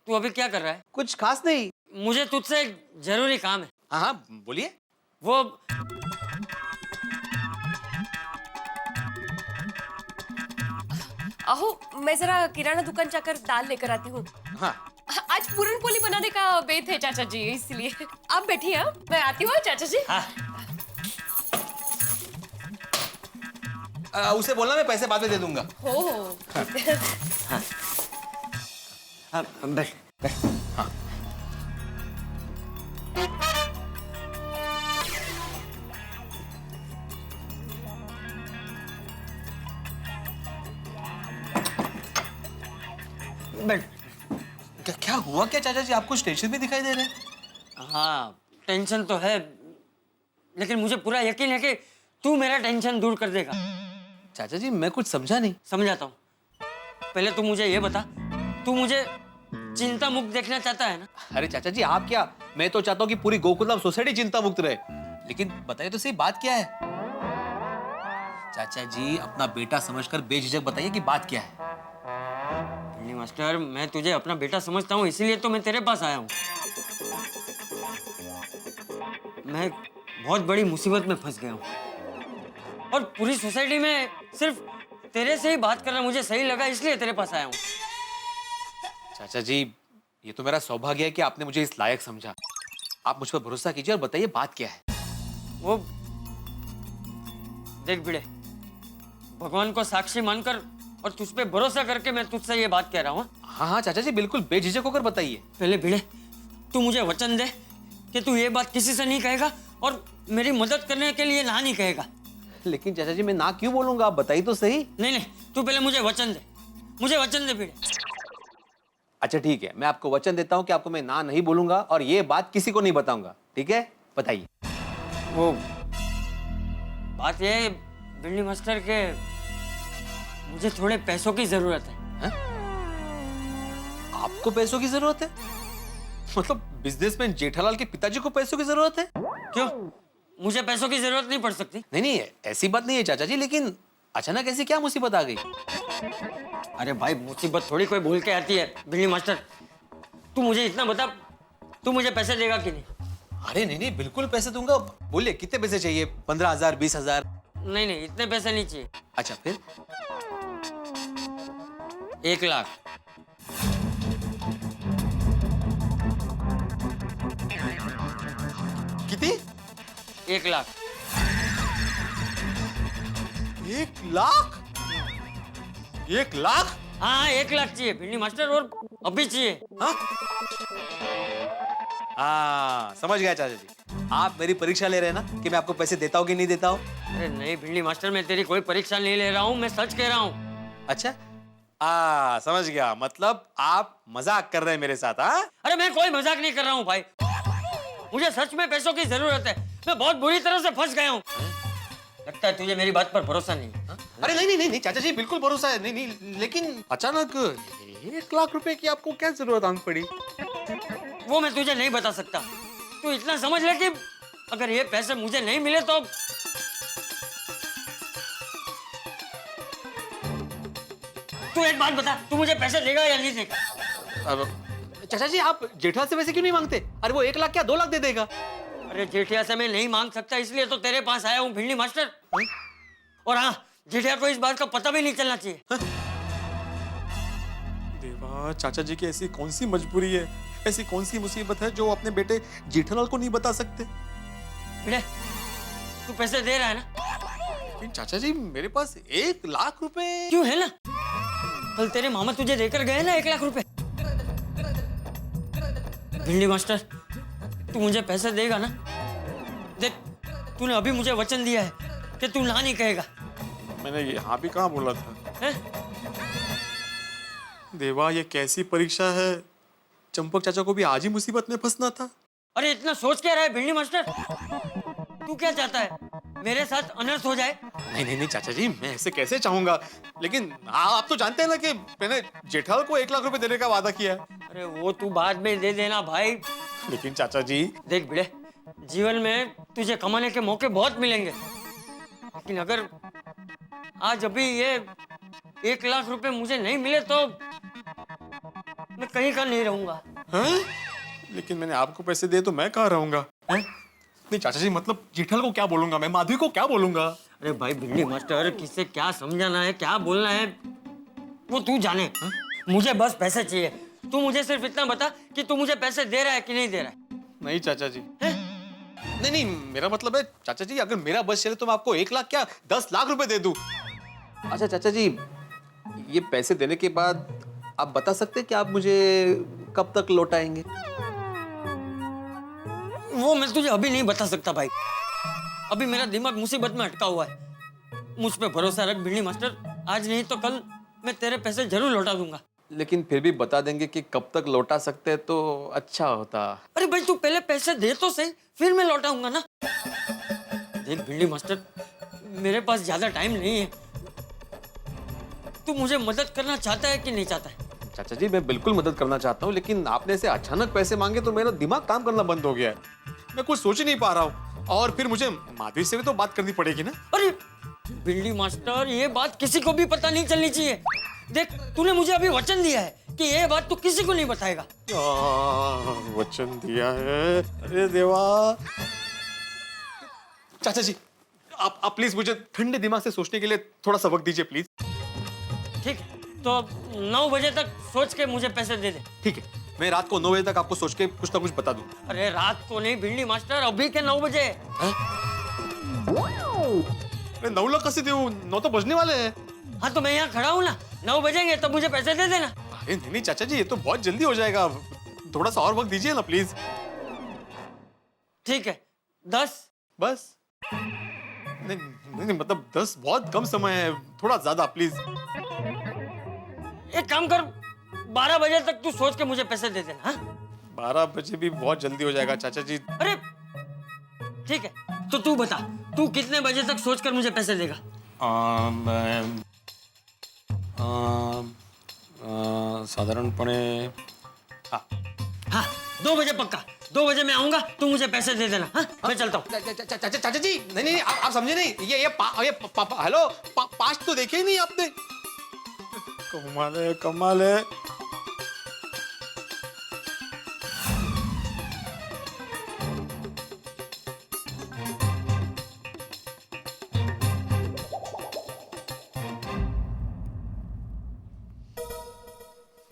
तू अभी क्या कर रहा है? कुछ खास नहीं। मुझे तुझसे एक जरूरी काम है। हाँ हाँ बोलिए। वो आहो, मैं जरा किराना दुकान जाकर दाल लेकर आती हूँ। हाँ आज पूरन पोली बनाने का बेत है चाचा जी, इसलिए आप बैठिए। हाँ? मैं आती हूँ चाचा जी। हाँ उसे बोलना मैं पैसे बाद में दे दूंगा। हो हाँ बैठ बैठ। हाँ बैठ। क्या हुआ क्या चाचा जी, आपको स्टेशन भी दिखाई दे रहे हैं? हाँ टेंशन तो है, लेकिन मुझे पूरा यकीन है कि तू मेरा टेंशन दूर कर देगा। चाचा जी मैं कुछ समझा नहीं। समझाता हूँ। पहले तू मुझे ये बता, तू मुझे चिंता मुक्त देखना चाहता है ना? अरे चाचा जी आप क्या, मैं तो चाहता हूँ कि पूरी गोकुलधाम सोसाइटी चिंता मुक्त रहे। लेकिन बताइए तो सही बात क्या है? चाचा जी अपना बेटा समझकर बेझिझक बताइए कि बात क्या है। नहीं मास्टर, मैं तुझे अपना बेटा समझता हूँ, इसीलिए तो मैं तेरे पास आया हूँ। मैं बहुत बड़ी मुसीबत में फंस गया हूँ और पूरी सोसाइटी में सिर्फ तेरे से ही बात करना मुझे सही लगा, इसलिए तेरे पास आया हूँ। चाचा जी ये तो मेरा सौभाग्य है कि आपने मुझे इस लायक समझा। आप मुझ पर भरोसा कीजिए और बताइए बात क्या है। वो देख भिड़े, भगवान को साक्षी मानकर और तुझ पे भरोसा करके मैं तुझसे ये बात कह रहा हूँ। हाँ हाँ चाचा जी, बिल्कुल बेझिझक होकर बताइए। पहले भिड़े, तू मुझे वचन दे कि तू ये बात किसी से नहीं कहेगा और मेरी मदद करने के लिए ना नहीं कहेगा। लेकिन चाचा जी मैं ना क्यों बोलूंगा, आप बताइए तो सही। नहीं नहीं, तू पहले मुझे वचन दे, मुझे वचन दे भिड़े। अच्छा ठीक है, मैं आपको वचन देता हूँ कि आपको मैं ना नहीं बोलूंगा और ये बात किसी को नहीं बताऊंगा, ठीक है? बताइए। वो बात ये है, भिंडी मास्टर के मुझे थोड़े पैसों की जरूरत है। आपको पैसों की जरूरत है? मतलब बिजनेसमैन जेठालाल के पिताजी को पैसों की जरूरत है? क्यों, मुझे पैसों की जरूरत नहीं पड़ सकती? नहीं नहीं, ऐसी बात नहीं है चाचा जी, लेकिन अचानक ऐसी क्या मुसीबत आ गई? अरे भाई, मुसीबत थोड़ी कोई भूल के आती है। भिंडी मास्टर, तू मुझे इतना बता, तू मुझे पैसे देगा कि नहीं? अरे नहीं नहीं, बिल्कुल पैसे दूंगा। बोलिए कितने पैसे चाहिए? 15,000, 20,000? नहीं नहीं, इतने पैसे नहीं चाहिए। अच्छा फिर? 1 लाख। कितनी? 1 लाख। 1 लाख? 1 लाख? हाँ, 1 लाख चाहिए भिंडी मास्टर, और अभी चाहिए। हाँ समझ गया चाचा जी, आप मेरी परीक्षा ले रहे हैं ना कि मैं आपको पैसे देता हूँ कि नहीं देता हूँ? अरे नहीं भिंडी मास्टर, मैं तेरी कोई परीक्षा नहीं ले रहा हूँ, मैं सच कह रहा हूँ। अच्छा, समझ गया, मतलब आप मजाक कर रहे हैं मेरे साथ? हाँ अरे मैं कोई मजाक नहीं कर रहा हूँ भाई, मुझे सच में पैसों की जरूरत है। मैं बहुत बुरी तरह से फंस गया हूँ। लगता है तुझे मेरी बात पर भरोसा नहीं है। अरे नहीं नहीं नहीं नहीं चाचा जी, बिल्कुल भरोसा है। नहीं नहीं, लेकिन अचानक 1 लाख रुपए की आपको क्या जरूरत आन पड़ी? वो मैं तुझे नहीं बता सकता। तू इतना समझ ले कि अगर ये पैसे मुझे नहीं मिले तो तू एक बात बता, तू मुझे पैसे देगा या नहीं देगा? अब चाचा जी, आप जेठा से पैसे क्यों नहीं मांगते? अरे वो 1 लाख क्या 2 लाख दे देगा? अरे जेठिया से मैं नहीं मांग सकता, इसलिए तो तेरे पास आया हूँ भिंडी मास्टर। और हाँ, जेठिया को इस बात का पता भी नहीं चलना चाहिए। देवा, चाचा जी की ऐसी कौन सी मजबूरी है, ऐसी कौन सी मुसीबत है जो अपने बेटे जेठालाल को नहीं बता सकते? भिड़े, तू पैसे दे रहा है ना? लेकिन चाचा जी, मेरे पास 1 लाख रुपए क्यों है ना, कल तेरे मामा तुझे देकर गए ना 1 लाख रुपए। भिंडी मास्टर, तू मुझे पैसे देगा ना? देख, तूने अभी मुझे वचन दिया है कि तू ना नहीं कहेगा। मैंने यहाँ भी कहाँ बोला था? है? देवा, ये कैसी परीक्षा है? चंपक चाचा को भी आज ही मुसीबत में फंसना था। अरे इतना सोच क्या रहा है भिंडी मास्टर? तू क्या चाहता है, मेरे साथ अनर्थ हो जाए? नहीं नहीं नहीं चाचा जी, मैं ऐसे कैसे चाहूंगा, लेकिन आप तो जानते हैं ना कि मैंने जेठालाल को 1 लाख रुपए देने का वादा किया है। अरे वो तू बाद में दे देना भाई। लेकिन चाचा जी, देख भिड़े, जीवन में तुझे कमाने के मौके बहुत मिलेंगे, लेकिन अगर आज अभी ये 1 लाख रुपए मुझे नहीं मिले तो मैं कहीं का नहीं रहूंगा। हैं? लेकिन मैंने आपको पैसे दिए तो मैं कहाँ रहूंगा? नहीं चाचा जी, मतलब जेठालाल को क्या बोलूंगा मैं, माधवी को क्या बोलूंगा? अरे भाई भिंडी मास्टर, किससे क्या समझाना है, क्या बोलना है, वो तू जाने। मुझे बस पैसे चाहिए। तू मुझे सिर्फ इतना बता कि तू मुझे पैसे दे रहा है कि नहीं दे रहा है। नहीं चाचा जी, नहीं नहीं, मेरा मतलब है चाचा जी, अगर मेरा बस चले तो मैं आपको 1 लाख क्या 10 लाख रुपए दे दूं। अच्छा चाचा जी, ये पैसे देने के बाद आप बता सकते हैं कि आप मुझे कब तक लौटाएंगे? वो मैं तुझे अभी नहीं बता सकता भाई, अभी मेरा दिमाग मुसीबत में अटका हुआ है। मुझ पे भरोसा रख भिंडी मास्टर, आज नहीं तो कल मैं तेरे पैसे जरूर लौटा दूंगा। लेकिन फिर भी बता देंगे कि कब तक लौटा सकते हैं तो अच्छा होता। अरे भाई, तू पहले पैसे दे तो सही, फिर मैं लौटाऊंगा ना। देख भिंडी मास्टर, मेरे पास ज्यादा टाइम नहीं है। तू मुझे मदद करना चाहता है कि नहीं चाहता है? चाचा जी, मैं बिल्कुल मदद करना चाहता हूँ, लेकिन आपने ऐसे अचानक पैसे मांगे तो मेरा दिमाग काम करना बंद हो गया है। मैं कुछ सोच ही नहीं पा रहा हूँ, और फिर मुझे माधवी से भी तो बात करनी पड़ेगी ना। अरे भिंडी मास्टर, ये बात किसी को भी पता नहीं चलनी चाहिए। देख, तूने मुझे अभी वचन दिया है कि ये बात तू किसी को नहीं बताएगा। वचन दिया है? अरे देवा। चाचा जी, आप प्लीज मुझे ठंडे दिमाग से सोचने के लिए थोड़ा सा वक्त दीजिए प्लीज। ठीक, तो 9 बजे तक सोच के मुझे पैसे दे दे। ठीक है, मैं रात को 9 बजे तक आपको सोच के कुछ ना कुछ बता दूं। अरे रात को नहीं भिंडी मास्टर, अभी के 9 बजे। अरे 9 लाख कैसे देऊं? 9 तो बजने वाले हैं। हाँ तो मैं यहाँ खड़ा हूँ ना, 9 बजेंगे तब मुझे पैसे दे देना। अरे नहीं चाचा जी, ये तो बहुत जल्दी हो जाएगा, थोड़ा सा और वक्त दीजिए ना प्लीज। ठीक है, 10। बस नहीं, मतलब 10 बहुत कम समय है, थोड़ा ज्यादा प्लीज। एक काम कर, 12 बजे तक तू सोच के मुझे पैसे दे देना। हाँ? 12 बजे भी बहुत जल्दी हो जाएगा चाचा जी। अरे ठीक है, तो तू बता, तू कितने बजे तक सोच कर मुझे पैसे देगा? साधारणपणे हाँ 2 बजे पक्का, 2 बजे मैं आऊंगा, तू मुझे पैसे दे देना। हाँ? मैं चलता हूँ। चाचा जी, नहीं आप समझे नहीं, ये हेलो 5 तो देखे ही नहीं आपने। कमाल है।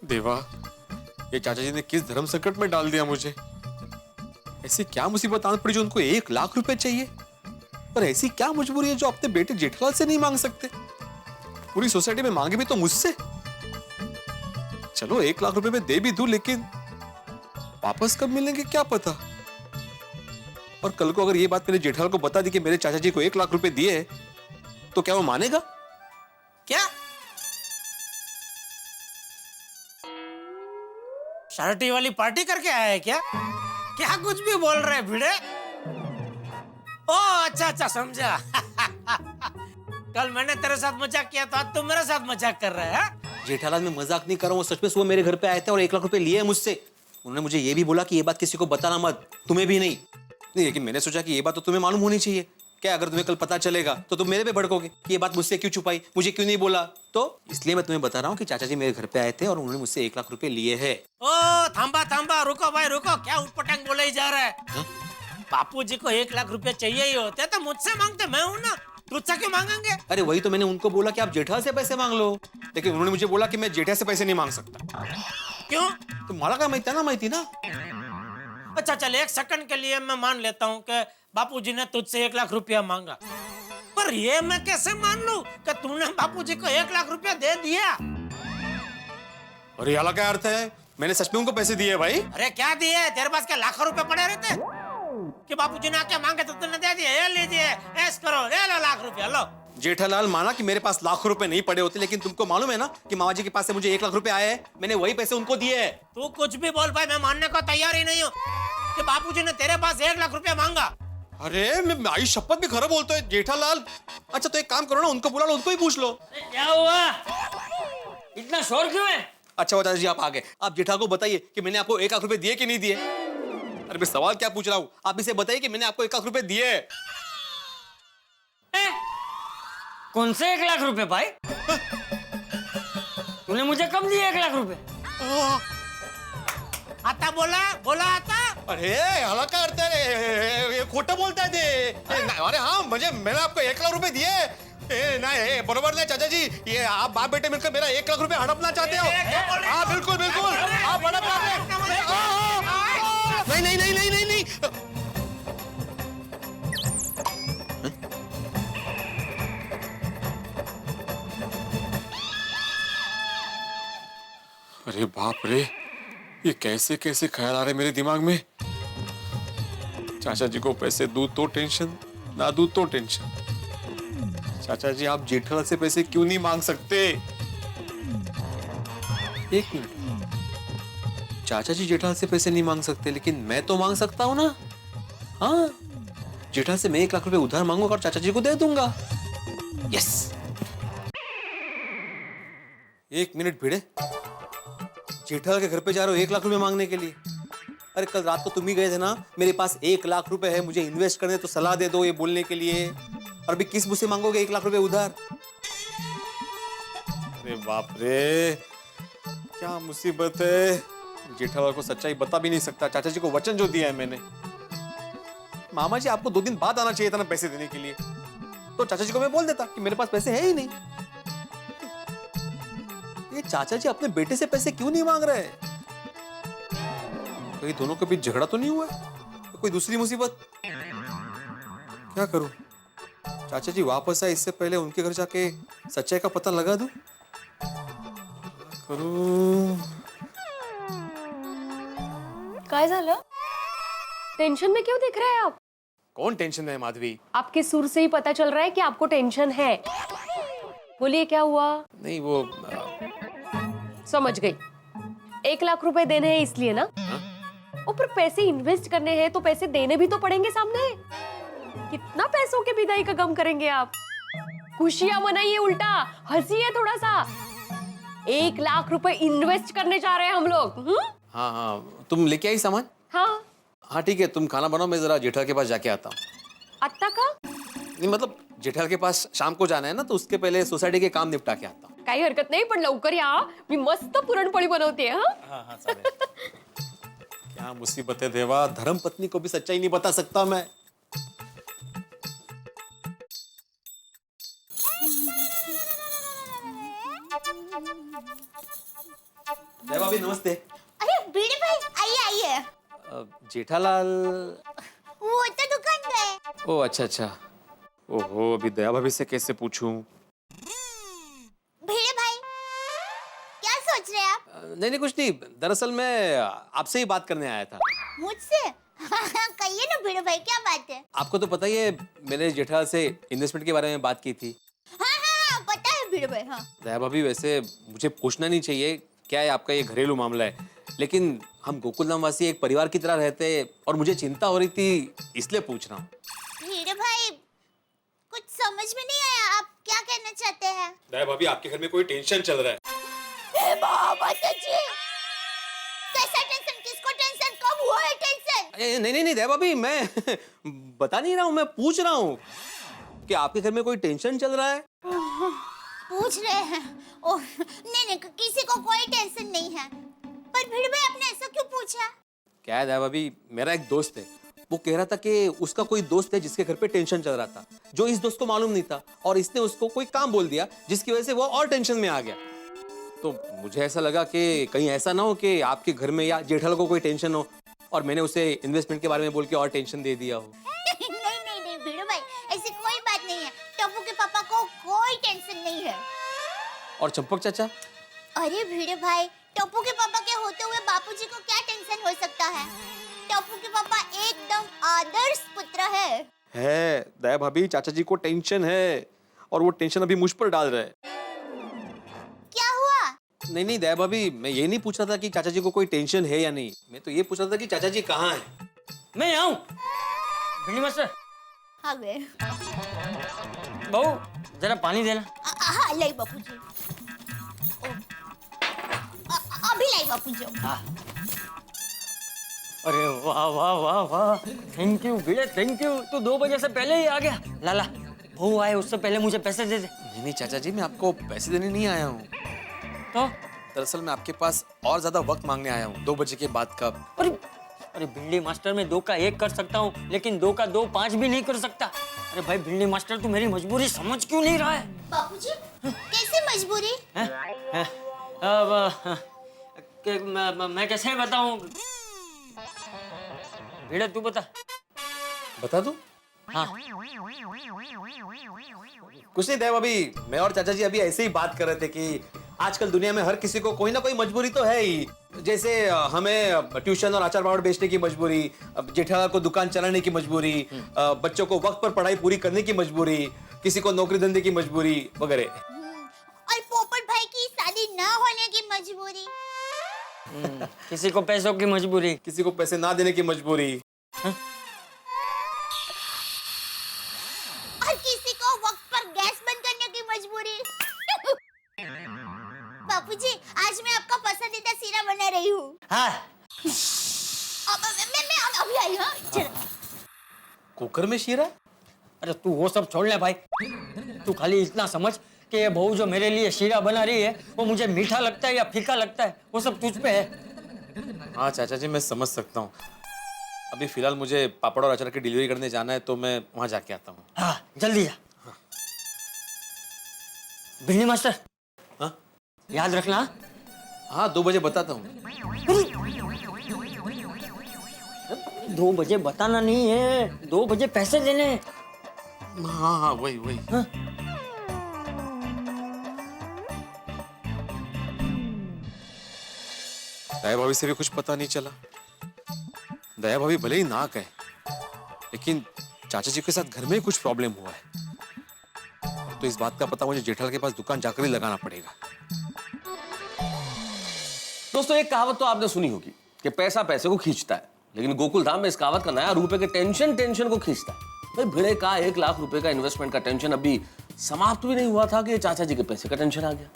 देवा, ये चाचा जी ने किस धर्म संकट में डाल दिया मुझे। ऐसी क्या मुसीबत आन पड़ी जो उनको 1 लाख रुपए चाहिए, और ऐसी क्या मजबूरी है जो अपने बेटे जेठालाल से नहीं मांग सकते। पूरी सोसाइटी में मांगे भी तो मुझसे। चलो 1 लाख रुपए में दे भी दूं, लेकिन वापस कब मिलेंगे क्या पता। और कल को अगर ये बात मेरे जेठालाल को बता दी कि मेरे चाचा जी को 1 लाख रुपए दिए, तो क्या वो मानेगा? क्या शार्टी वाली पार्टी करके आया है क्या? क्या कुछ भी बोल रहे हैं भिड़े? ओ अच्छा समझा। कल मैंने तेरे साथ मजाक किया तो आज तुम मेरे साथ मजाक कर रहे हैं? जेठालाल, मैं मजाक नहीं कर रहा हूँ, सच में सुबह मेरे घर पे आए थे और 1 लाख रुपए लिए मुझसे। उन्होंने मुझे ये भी बोला कि ये बात किसी को बताना मत, तुम्हें भी नहीं। लेकिन मैंने सोचा कि ये बात तो तुम्हें मालूम होनी चाहिए। क्या अगर तुम्हें कल पता चलेगा तो तुम मेरे पे भड़कोगे कि ये बात मुझसे क्यों छुपाई, मुझे क्यों नहीं बोला। तो इसलिए मैं तुम्हें बता रहा हूँ कि चाचा जी मेरे घर पे आए थे और उन्होंने मुझसे 1 लाख रुपए लिए हैं। ओ थांबा, रुको भाई रुको, क्या उटपटांग बोले ही जा रहा है? बापूजी को 1 लाख रुपए चाहिए ही होते तो मुझसे मांगते, मैं हूँ ना, तुझसे क्यों मांगेंगे? अरे वही तो मैंने उनको बोला कि आप जेठा से पैसे मांग लो, लेकिन उन्होंने मुझे बोला कि मैं जेठा से पैसे नहीं मांग सकता। क्यों? तो मला काय माहिती ना। अच्छा चल, 1 सेकंड के लिए मैं मान लेता हूँ कि बापूजी ने तुझसे 1 लाख रुपया मांगा, पर ये मैं कैसे मान लूं कि तूने बापूजी को 1 लाख रुपया दे दिया? अरे याला क्या अर्थ है? मैंने सच में उनको पैसे दिए भाई। अरे क्या दिए? तेरे पास क्या लाखों रुपए पड़े रहते कि बापूजी ने आके मांगे तो तूने दे दिए? ये लीजिए, ऐश करो, ले लो लाख रुपया, लो। जेठालाल माना कि मेरे पास लाखों रुपए नहीं पड़े होते, लेकिन तुमको मालूम है ना कि मामा जी के पास से मुझे 1 लाख रुपए आए हैं, मैंने वही पैसे उनको दिए हैं। तू कुछ भी बोल भाई, मैं मानने को तैयार ही नहीं हूँ कि बापूजी ने तेरे पास 1 लाख रुपया मांगा। अरे मैं आई शपथ भी खराब बोलते है जेठालाल। अच्छा तो एक काम करो ना, उनको बुला लो, उनको ही पूछ लो। क्या हुआ, इतना शोर क्यों है? अच्छा चाचा जी आप आ गए, आप जेठा को बताइए कि मैंने आपको 1 लाख रुपए दिए कि नहीं दिए। अरे मैं सवाल क्या पूछ रहा हूँ, आप इसे बताइए कि मैंने आपको 1 लाख रुपए दिए। कौन से 1 लाख रुपए भाई? तूने मुझे कब दिए 1 लाख रुपए? आता बोला आता। अरे हाला काय अर्थ आहे? हे खोटं बोलताय ते। अरे हाँ मैंने आपको 1 लाख रुपए दिए। नहीं बरोबर नहीं चाचा जी, ये आप बाप बेटे मिलकर मेरा 1 लाख रुपए हड़पना चाहते हो। हाँ बिल्कुल आप हड़प चाहते हैं। नहीं। अरे बाप रे, ये कैसे कैसे ख्याल आ रहे मेरे दिमाग में। चाचा जी को पैसे दूं तो टेंशन, ना दूं तो टेंशन। चाचा जी आप जेठालाल से पैसे क्यों नहीं मांग सकते? 1 मिनट, चाचा जी जेठालाल से पैसे नहीं मांग सकते, लेकिन मैं तो मांग सकता हूं ना। हाँ जेठालाल से मैं 1 लाख रुपए उधार मांगूंगा और चाचा जी को दे दूंगा। यस। 1 मिनट भिड़े, जेठालाल के घर पे जा रहे हो 1 लाख रुपए मांगने के लिए? अरे कल रात को तुम ही गए थे ना, मेरे पास 1 लाख रुपए है, मुझे इन्वेस्ट करने तो सलाह दे दो ये बोलने के लिए, और अभी किस मुझसे मांगोगे 1 लाख रुपए उधार? अरे बाप रे, क्या मुसीबत है। जेठालाल को सच्चाई बता भी नहीं सकता, चाचा जी को वचन जो दिया है मैंने। मामा जी आपको 2 दिन बाद आना चाहिए था ना पैसे देने के लिए, तो चाचा जी को मैं बोल देता कि मेरे पास पैसे है ही नहीं। ये चाचा जी अपने बेटे से पैसे क्यों नहीं मांग रहे? कहीं दोनों के बीच झगड़ा तो नहीं हुआ है? कोई दूसरी मुसीबत? क्या करूं? चाचा जी वापस आए इससे पहले उनके घर जाके सच्चाई का पता लगा दूं? करूं? काय झालं? टेंशन में क्यों दिख रहे हैं आप? कौन टेंशन में है माधवी? आपके सुर से ही पता चल रहा है कि आपको टेंशन है। बोलिए क्या हुआ? नहीं वो समझ गई। 1 लाख रुपए देने हैं इसलिए ना? ऊपर पैसे इन्वेस्ट करने हैं तो पैसे देने भी तो पड़ेंगे सामने। कितना पैसों के विदाई का गम करेंगे आप? खुशियां मनाइए, उल्टा हंसिए थोड़ा सा। 1 लाख रुपए इन्वेस्ट करने जा रहे हैं हम लोग। हाँ हाँ, तुम लेके आई सामान? हाँ। हाँ ठीक है, तुम खाना बनाओ, मैं जरा जेठाल के पास जाके आता हूँ। आत्ता का? नहीं मतलब जेठाल के पास शाम को जाना है ना, तो उसके पहले सोसाइटी के काम निपटा के आता हूँ। काही हरकत नाही, पण लवकर या। मी मस्त पुरणपोळी बनवते। हाँ हाँ हाँ चालेल। क्या मुसीबत है देवा, धर्म पत्नी को भी सच्चाई नहीं बता सकता मैं। देवा भी नमस्ते। अरे भिड़े भाई आइए आइए। जेठालाल वो तो दुकान गए। ओ अच्छा अच्छा। ओहो, अभी दया भाभी से कैसे पूछूं? भिड़े भाई क्या सोच रहे हैं आप? नहीं नहीं कुछ नहीं, दरअसल मैं आपसे ही बात करने आया था। मुझसे? कहिए ना भिड़े भाई, क्या बात है? आपको तो पता ही है, मैंने जेठालाल से इन्वेस्टमेंट के बारे में बात की थी। हाँ पता है भिड़े भाई। हाँ दया भाभी वैसे मुझे पूछना नहीं चाहिए, क्या है आपका ये घरेलू मामला है, लेकिन हम गोकुलधाम वासी एक परिवार की तरह रहते हैं और मुझे चिंता हो रही थी, इसलिए पूछ रहा हूँ। भिड़े भाई कुछ समझ में नहीं आया, आप क्या कहना चाहते हैं? दया भाभी आपके घर में कोई टेंशन चल रहा है। बाबा सच्ची? कैसा टेंशन? किसको टेंशन? कब हुआ है टेंशन? नहीं नहीं नहीं दया भाभी, मैं बता नहीं रहा हूँ, मैं पूछ रहा हूँ कि आपके घर में कोई टेंशन चल रहा है। पूछ रहे हैं? ओह नहीं किसी को कोई टेंशन नहीं है। पर भिड़ भाई आपने ऐसा क्यों पूछा? क्या है दया भाभी, मेरा एक दोस्त है, वो कह रहा था कि उसका कोई दोस्त है जिसके घर पे टेंशन चल रहा था, जो इस दोस्त को मालूम नहीं था, और इसने उसको कोई काम बोल दिया जिसकी वजह से वो और टेंशन में आ गया। तो मुझे ऐसा लगा कि कहीं ऐसा ना हो कि आपके घर में या जेठालाल को कोई टेंशन हो और मैंने उसे इन्वेस्टमेंट के बारे में बोल के और टेंशन दे दिया हो। नहीं भिड़ो भाई, ऐसी कोई बात नहीं है। टप्पू के पापा को कोई टेंशन नहीं है। और चंपक चाचा? अरे भिड़े भाई, टप्पू के पापा के होते हुए बापूजी को क्या टेंशन हो सकता है? टप्पू के पापा एकदम आदर्श पुत्र है। दया भाभी, चाचा जी को टेंशन है और वो टेंशन अभी मुझ पर डाल रहे हैं। क्या हुआ? नहीं दया भाभी, मैं ये नहीं पूछ रहा था कि चाचा जी को कोई टेंशन है या नहीं, मैं तो ये पूछ रहा था कि चाचा जी कहाँ हैं। मैं आऊं भिंडी मास्टर। आ गए। बहू जरा पानी देना। हाँ लाई बापूजी। अभी लाई बापूजी। अरे वाह वाह वाह वाह, thank you Bhide, thank you. तू 2 बजे से पहले ही आ गया। लाला बहू आए उससे पहले मुझे पैसे दे दे। नहीं चाचा जी, मैं आपको पैसे देने नहीं आया हूँ। तो दरअसल मैं आपके पास और ज्यादा वक्त मांगने आया हूँ, 2 बजे के बाद का। अरे भिंडी मास्टर, मैं 2 का 1 कर सकता हूँ, लेकिन 2 का 2 5 भी नहीं कर सकता। अरे भाई भिंडी मास्टर, तू मेरी मजबूरी समझ क्यों नहीं रहा है? बापूजी कैसे मजबूरी? मैं कैसे बताऊं? भिड़े तू बता। बता दूं? हाँ। कुछ नहीं दया भाभी, मैं और चाचा जी अभी ऐसे ही बात कर रहे थे कि आजकल दुनिया में हर किसी को कोई ना कोई मजबूरी तो है ही। जैसे हमें ट्यूशन और अचार पापड़ बेचने की मजबूरी, जेठालाल को दुकान चलाने की मजबूरी, बच्चों को वक्त पर पढ़ाई पूरी करने की मजबूरी, किसी को नौकरी धंधे की मजबूरी वगैरह। और पोपट भाई की शादी ना होने की मजबूरी। किसी को पैसों की मजबूरी, किसी को पैसे ना देने की मजबूरी। और किसी को वक्त पर गैस बंद करने की मजबूरी। बापूजी आज मैं आपका पसंदीदा सीरा बना रही हूँ। हाँ। मैं अभी आई। हाँ चलो। कुकर में शीरा? अरे तू वो सब छोड़ ले भाई, तू खाली इतना समझ कि ये बहू जो मेरे लिए शीरा बना रही है वो मुझे मीठा लगता है या फीका लगता है, वो सब तुझ पे है। हाँ चाचा जी, मैं समझ सकता हूँ। अभी फिलहाल मुझे पापड़ और अचार की डिलीवरी करने जाना है, तो मैं वहां जाके आता हूँ। हाँ जल्दी जा। हाँ। भिंडी मास्टर, हाँ याद रखना। हाँ 2 बजे बताता हूँ। 2 बजे बताना नहीं है, 2 बजे पैसे देने। हाँ हाँ वही वही। दया भाभी से भी कुछ पता नहीं चला। दया भाभी भले ही ना कहे, लेकिन चाचा जी के साथ घर में ही कुछ प्रॉब्लम हुआ है। तो इस बात का पता मुझे जेठालाल के पास दुकान जाकर ही लगाना पड़ेगा। दोस्तों, एक कहावत तो आपने सुनी होगी कि पैसा पैसे को खींचता है, लेकिन गोकुल धाम में इस कहावत का नया रूप है कि टेंशन टेंशन को खींचता है। भाई भिड़े का 1 लाख रुपए का इन्वेस्टमेंट का टेंशन अभी समाप्त भी नहीं हुआ था कि चाचा जी के पैसे का टेंशन आ गया।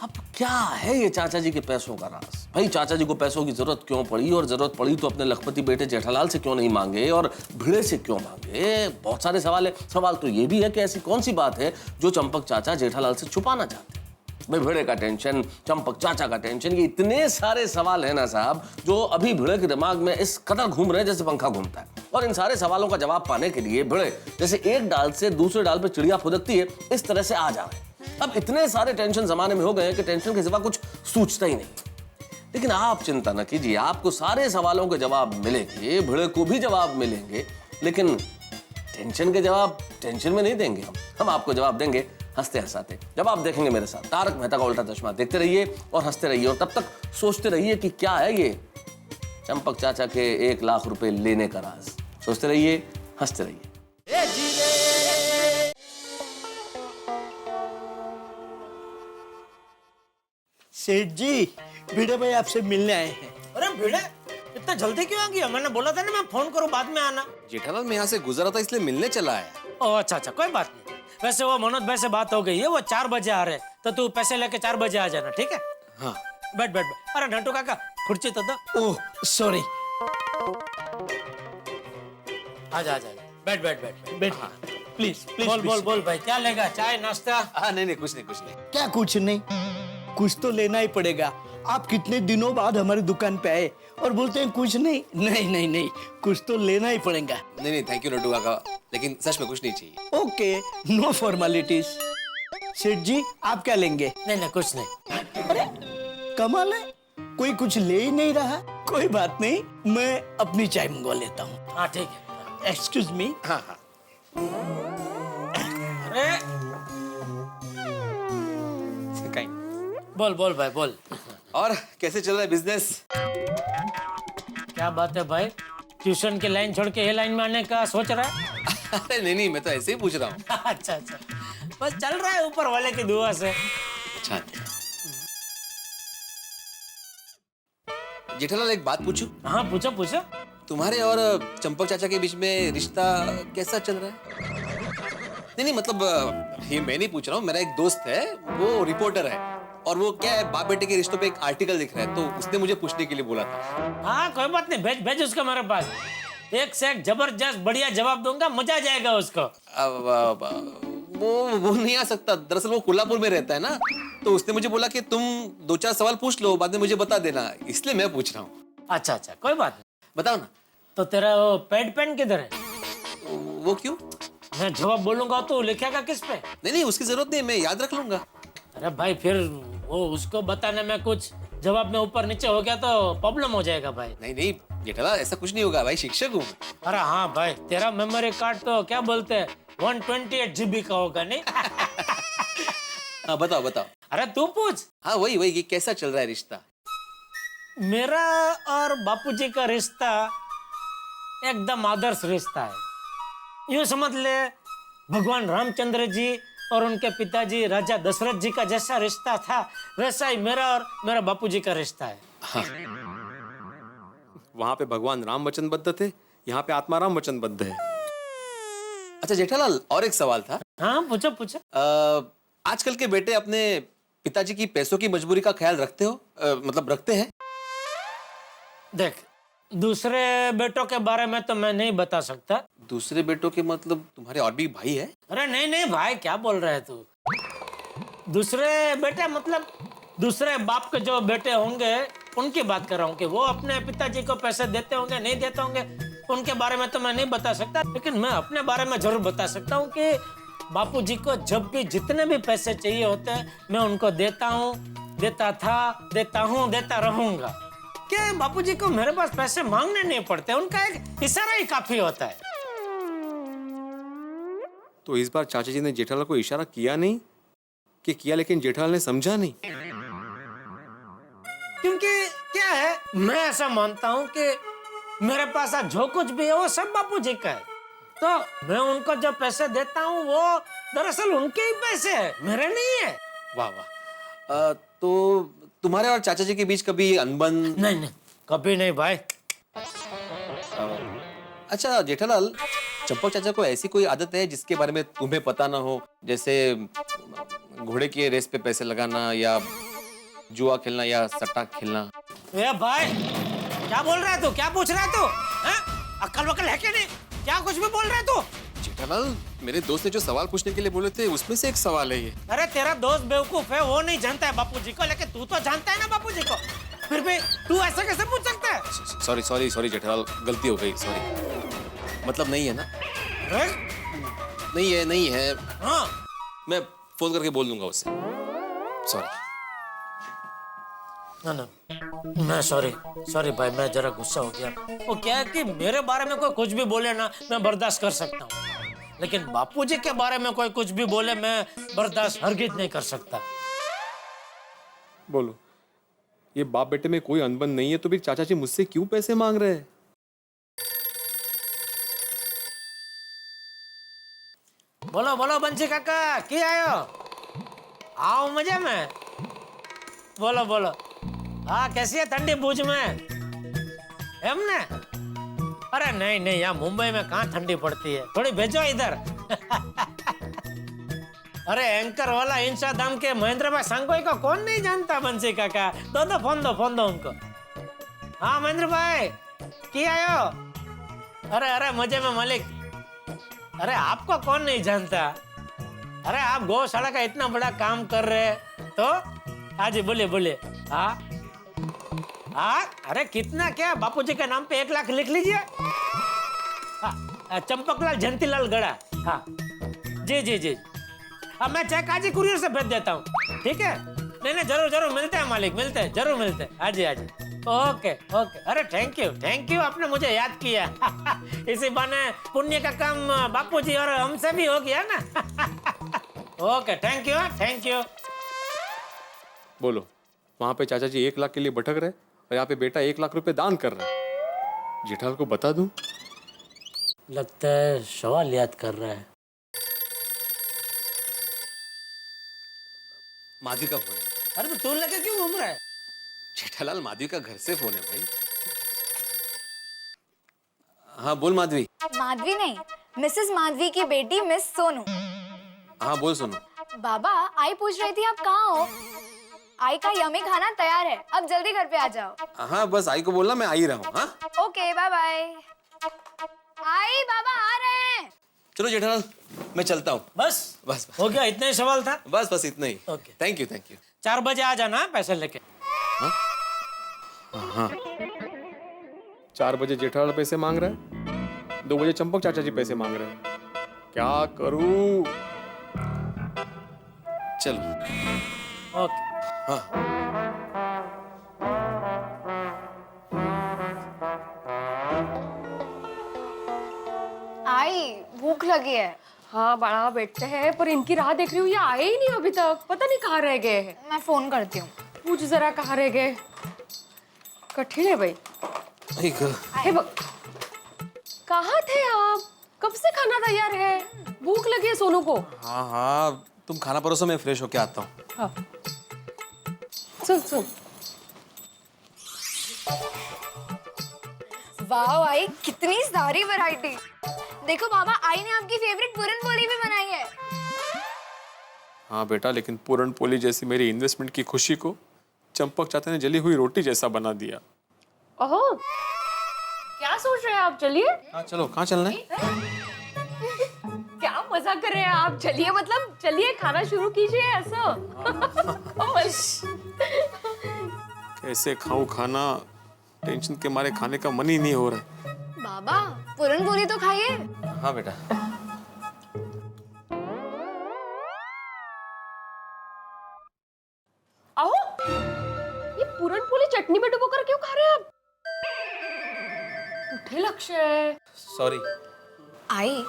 अब क्या है ये चाचा जी के पैसों का राज? भाई चाचा जी को पैसों की जरूरत क्यों पड़ी, और जरूरत पड़ी तो अपने लखपति बेटे जेठालाल से क्यों नहीं मांगे और भिड़े से क्यों मांगे? बहुत सारे सवाल है। सवाल तो ये भी है कि ऐसी कौन सी बात है जो चंपक चाचा जेठालाल से छुपाना चाहते हैं? भाई भिड़े का टेंशन, चंपक चाचा का टेंशन, ये इतने सारे सवाल है ना साहब, जो अभी भिड़े के दिमाग में इस कदर घूम रहे हैं जैसे पंखा घूमता है। और इन सारे सवालों का जवाब पाने के लिए भिड़े जैसे एक डाल से दूसरे डाल पे चिड़िया फुदकती है, इस तरह से आ जा रहे हैं। अब इतने सारे टेंशन जमाने में हो गए हैं कि टेंशन के सिवा कुछ सूझता ही नहीं। लेकिन आप चिंता न कीजिए, आपको सारे सवालों के जवाब मिलेंगे, भिड़े को भी जवाब मिलेंगे, लेकिन टेंशन के जवाब टेंशन में नहीं देंगे हम आपको जवाब देंगे हंसते हंसाते। जब आप देखेंगे मेरे साथ तारक मेहता का उल्टा चश्मा, देखते रहिए और हंसते रहिए, और तब तक सोचते रहिए कि क्या है ये चंपक चाचा के 1 लाख रुपए लेने का राज। सोचते रहिए, हंसते रहिए। सेठ जी, भिड़े भाई आपसे मिलने आए हैं। अरे भिड़े, इतना जल्दी क्यों आ गया? मैंने बोला था ना मैं फोन करूं बाद में आना। जेठालाल मैं यहाँ से गुजरा था इसलिए मिलने चला आया। ओह अच्छा, कोई बात नहीं। वैसे वो मनोज भाई से बात हो गई है, वो 4 बजे आ रहे, तो तू पैसे लेके 4 बजे आ जाना, ठीक है? हाँ बैठ बैठ। अरे नंटू काका, खुर्ची तो दो। Oh sorry. आजा बैठ बैठ बैठ प्लीज प्लीज। बोल भाई, क्या लेगा? चाय नाश्ता? हाँ नहीं कुछ नहीं। क्या कुछ नहीं? कुछ तो लेना ही पड़ेगा। आप कितने दिनों बाद हमारी दुकान पे आए और बोलते हैं कुछ नहीं। नहीं, कुछ तो लेना ही पड़ेगा। नहीं थैंक यू लड्डू काका, लेकिन सच में कुछ नहीं चाहिए। Okay, no formalities. सेठ जी, आप क्या लेंगे? नहीं कुछ नहीं। अरे कमाल है, कोई कुछ ले ही नहीं रहा। कोई बात नहीं, मैं अपनी चाय मंगवा लेता हूँ। हाँ ठीक है। Excuse me. हाँ अरे बोल भाई बोल। और कैसे चल रहा है बिजनेस? क्या बात है भाई, ट्यूशन की लाइन छोड़ के ये लाइन में आने का सोच रहा है? अरे नहीं मैं तो ऐसे ही पूछ रहा हूँ। अच्छा, बस चल रहा है ऊपर वाले की दुआ से। अच्छा जेठालाल, एक बात पूछूं? हाँ पूछो। तुम्हारे और चंपक चाचा के बीच में रिश्ता कैसा चल रहा है? नहीं मतलब ये मैं नहीं पूछ रहा हूँ, मेरा एक दोस्त है, वो रिपोर्टर है, और वो क्या है बाप बेटे के रिश्तों पे एक आर्टिकल लिख रहा है, तो उसने मुझे पूछने के लिए बोला था। हाँ कोई बात नहीं, भेज उसको मेरे पास। एक से एक जबरदस्त बढ़िया जवाब दूंगा, मजा आ जाएगा उसको। वो नहीं आ सकता, दरअसल वो कोल्हापुर में रहता है ना, तो उसने मुझे बोला कि तुम 2-4 सवाल पूछ लो, बाद में मुझे बता देना, इसलिए मैं पूछ रहा हूँ। अच्छा कोई बात नहीं, बताओ ना। तो तेरा वो पैड पेन किधर है? वो क्यों? मैं जवाब बोलूंगा तो लिखेगा किस पे? नहीं उसकी जरूरत नहीं, मैं याद रख लूंगा। अरे भाई फिर वो उसको बताने में कुछ जवाब में ऊपर नीचे हो गया तो प्रॉब्लम हो जाएगा भाई। नहीं जेठालाल, ऐसा कुछ नहीं होगा भाई, शिक्षक हूँ। अरे हाँ भाई, तेरा मेमोरी कार्ड तो क्या बोलते हैं 128 GB का होगा नहीं? हाँ बताओ। अरे तू पूछ। हाँ वही कैसा चल रहा है रिश्ता? मेरा और बापूजी का रिश्ता एकदम आदर्श रिश्ता है। यूं समझ ले, भगवान रामचंद्र जी और उनके पिताजी राजा दशरथ जी का जैसा रिश्ता था, वैसा ही मेरा और मेरा बापूजी का रिश्ता है। हाँ। वहां पे भगवान राम वचनबद्ध थे, यहाँ पे आत्मा राम वचनबद्ध है। अच्छा जेठालाल, और एक सवाल था। हाँ पूछो। आजकल के बेटे अपने पिताजी की पैसों की मजबूरी का ख्याल रखते हो? मतलब रखते हैं? देख, दूसरे बेटों के बारे में तो मैं नहीं बता सकता। दूसरे बेटों के मतलब तुम्हारे और भी भाई है? अरे नहीं भाई, क्या बोल रहे है तू? दूसरे बेटे मतलब दूसरे बाप के जो बेटे होंगे उनकी बात कर रहा हूँ कि वो अपने पिताजी को पैसे देते होंगे नहीं देते होंगे, उनके बारे में तो मैं नहीं बता सकता, लेकिन मैं अपने बारे में जरूर बता सकता हूँ कि बापूजी को जब भी जितने भी पैसे चाहिए होते हैं मैं उनको देता हूँ, देता था, देता हूँ, देता रहूंगा। क्या बापूजी को मेरे पास पैसे मांगने नहीं पड़ते, उनका एक इशारा ही काफी होता है। तो इस बार चाचा जी ने जेठालाल को इशारा किया नहीं कि किया, लेकिन जेठालाल ने समझा नहीं। क्योंकि क्या है, मैं ऐसा मानता हूँ कि मेरे पास आज जो कुछ भी है वो सब बापूजी का है, तो मैं उनको जो पैसे देता हूँ वो दरअसल उनके ही पैसे है, मेरे नहीं है। वाह वाह। तो तुम्हारे और चाचा जी के बीच कभी अनबन? नहीं नहीं, कभी नहीं भाई। अच्छा जेठालाल, चंपक चाचा को ऐसी कोई आदत है जिसके बारे में तुम्हें पता ना हो, जैसे घोड़े की रेस पे पैसे लगाना या जुआ खेलना या सट्टा खेलना? ए भाई, क्या बोल रहा है तू? क्या पूछ रहा है तू? अक्ल वक्ल है कि नहीं? क्या कुछ भी बोल रहा है तू? जेठालाल, मेरे दोस्त ने जो सवाल पूछने के लिए बोले थे उसमें से एक सवाल है ये। अरे तेरा दोस्त बेवकूफ है, वो नहीं जानता है बापूजी को, लेकिन तू तो जानता है ना बापूजी को, फिर भी तू ऐसा कैसे पूछ सकता है? सॉरी सॉरी सॉरी जेठालाल, गलती हो गई, सॉरी। मतलब नहीं है ना? नहीं है। हाँ, मैं फोन करके बोल दूंगा उससे। सॉरी। ना मैं सॉरी भाई, मैं जरा गुस्सा हो गया। वो क्या है कि मेरे बारे में कोई कुछ भी बोले ना, मैं बर्दाश्त कर सकता हूँ, लेकिन बापूजी के बारे में कोई कुछ भी बोले मैं बर्दाश्त हरगिज नहीं कर सकता। बोलो, ये बाप बेटे में कोई अनबन नहीं है तो भी चाचा जी मुझसे क्यों पैसे मांग रहे हैं? बोलो बोलो बंसी काका, की आयो? आओ मजे में। बोलो बोलो। हाँ, कैसी है ठंडी भूज में? हमने? अरे नहीं नहीं, यहाँ मुंबई में कहाँ ठंडी पड़ती है, थोड़ी भेजो इधर। अरे एंकर वाला इंशा दाम के महेंद्र भाई सांगोई को कौन नहीं जानता बंसी काका? दो फोन दो उनको। हाँ महेंद्र भाई, की आयो? अरे मजे में मालिक। अरे आपको कौन नहीं जानता? अरे आप गौशाला का इतना बड़ा काम कर रहे, तो हाँ जी बोलिए। हाँ, अरे कितना क्या, बापूजी के नाम पे 1 लाख लिख लीजिए। चंपकलाल जयंतीलाल गड़ा। हाँ जी। अब मैं चेक आज ही कुरियर से भेज देता हूँ, ठीक है? नहीं जरूर मिलते हैं मालिक, जरूर मिलते हैं। हाँ जी। ओके। अरे थैंक यू, आपने मुझे याद किया। इसी बहाने पुण्य का काम बापूजी और हमसे भी हो गया ना। Okay, thank you. बोलो, वहां पे चाचा जी 1 लाख के लिए भटक रहे और यहाँ पे बेटा 1 लाख रुपए दान कर रहा है। जेठालाल को बता दूं? लगता है सवाल याद कर रहा है। माधवी का फोन है। अरे तो तू लेके क्यों घूम रहा है? जेठालाल, माधवी का घर से फोन है भाई। हाँ बोल माधवी। माधवी नहीं, मिसेस माधवी की बेटी मिस सोनू। हाँ बोल सोनू। बाबा, आई पूछ रही थी आप कहाँ हो? आई का यम्मी खाना तैयार है, अब जल्दी घर पे आ जाओ। हाँ बस आई को बोलना मैं आ ही रहा हूँ। हाँ ओके, बाय बाय। आई बाबा आ रहे हैं। चलो जेठालाल, मैं चलता हूँ। बस हो गया, इतना ही सवाल था। बस इतना ही। ओके। Thank you. 4 बजे आ जाना पैसे लेके। हाँ 4 बजे जेठालाल पैसे मांग रहा है, 2 बजे चंपक चाचा जी पैसे मांग रहे हैं। क्या करूं? चलो। ओके। हाँ आई, भूख लगी है। हाँ बड़ा बैठते हैं, पर इनकी राह देख रही हूँ, ये आए ही नहीं अभी तक, पता नहीं कहाँ रह गए हैं। मैं फोन करती हूँ। पूछ जरा कहाँ रह गए, कठिन है भाई। हे बक, कहाँ थे आप? कब से खाना तैयार है? भूख लगी है सोनू को। हाँ तुम खाना परोसो, मैं फ्रेश होके आता हूँ। हाँ। सुन। वाह आई, कितनी सारी वैरायटी। देखो बाबा, आई ने आपकी फेवरेट पूरन पोली भी बनाई है। हाँ बेटा, लेकिन पूरन पोली जैसी मेरी इन्वेस्टमेंट की खुशी को चंपक चाचा ने जली हुई रोटी जैसा बना दिया। ओहो, क्या सोच रहे हैं आप? चलिए। हाँ चलो, कहाँ चलना है? क्या मजाक कर रहे हैं आप? चलिए मतलब चलिए, खाना शुरू कीजिए ऐसा। कैसे खाऊं खाना, टेंशन के मारे खाने का मन ही नहीं हो रहा। बाबा, पूरन पोली तो खाइए। हाँ बेटा। आओ, ये पूरन पोली चटनी में डुबोकर क्यों खा रहे हैं आप? उठे लक्ष्य। सॉरी। आई,